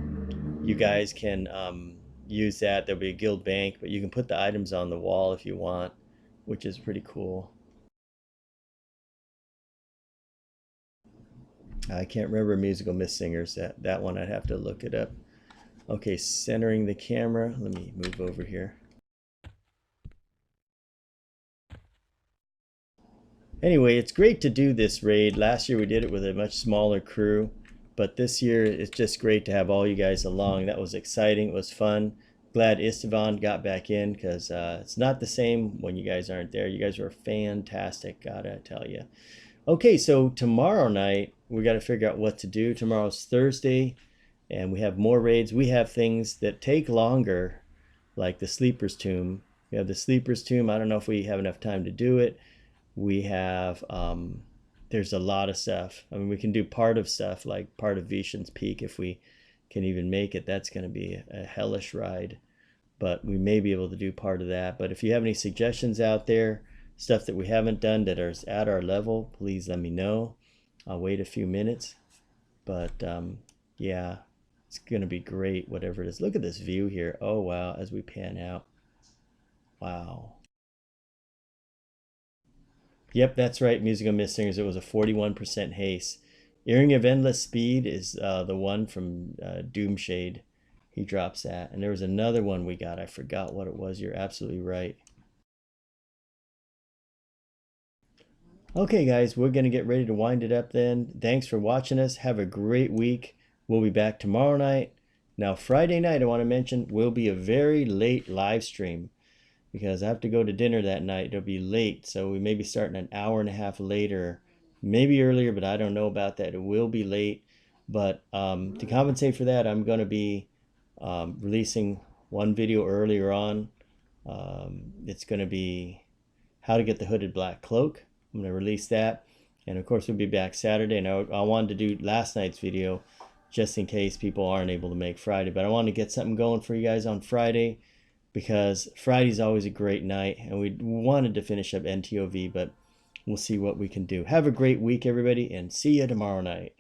You guys can use that. There'll be a guild bank, but you can put the items on the wall if you want, which is pretty cool. I can't remember Musical Missingers. That one, I'd have to look it up. Okay, centering the camera. Let me move over here. Anyway, it's great to do this raid. Last year we did it with a much smaller crew, but this year it's just great to have all you guys along. That was exciting. It was fun. Glad Istvan got back in, because it's not the same when you guys aren't there. You guys were fantastic, gotta tell you. Okay, so tomorrow night we got to figure out what to do. Tomorrow's Thursday, and we have more raids. We have things that take longer, like the Sleeper's Tomb. We have the Sleeper's Tomb. I don't know if we have enough time to do it. We have, there's a lot of stuff. I mean, we can do part of stuff, like part of Vishan's Peak, if we can even make it. That's going to be a hellish ride, but we may be able to do part of that. But if you have any suggestions out there, stuff that we haven't done that are at our level, please let me know. I'll wait a few minutes, but yeah, it's gonna be great, whatever it is. Look at this view here. Oh wow, as we pan out. Wow. Yep, that's right, Musical Missingers. It was a 41% haste. Earring of Endless Speed is the one from Doomshade. He drops that. And there was another one we got. I forgot what it was. You're absolutely right. Okay, guys, we're going to get ready to wind it up then. Thanks for watching us. Have a great week. We'll be back tomorrow night. Now, Friday night, I want to mention, will be a very late live stream, because I have to go to dinner that night. It'll be late, so we may be starting an hour and a half later, maybe earlier, but I don't know about that. It will be late, but to compensate for that, I'm going to be releasing one video earlier on. It's going to be how to get the hooded black cloak. I'm going to release that, and of course we'll be back Saturday. And I wanted to do last night's video just in case people aren't able to make Friday, but I wanted to get something going for you guys on Friday, because Friday's always a great night, and we wanted to finish up NTOV, but we'll see what we can do. Have a great week, everybody, and see you tomorrow night.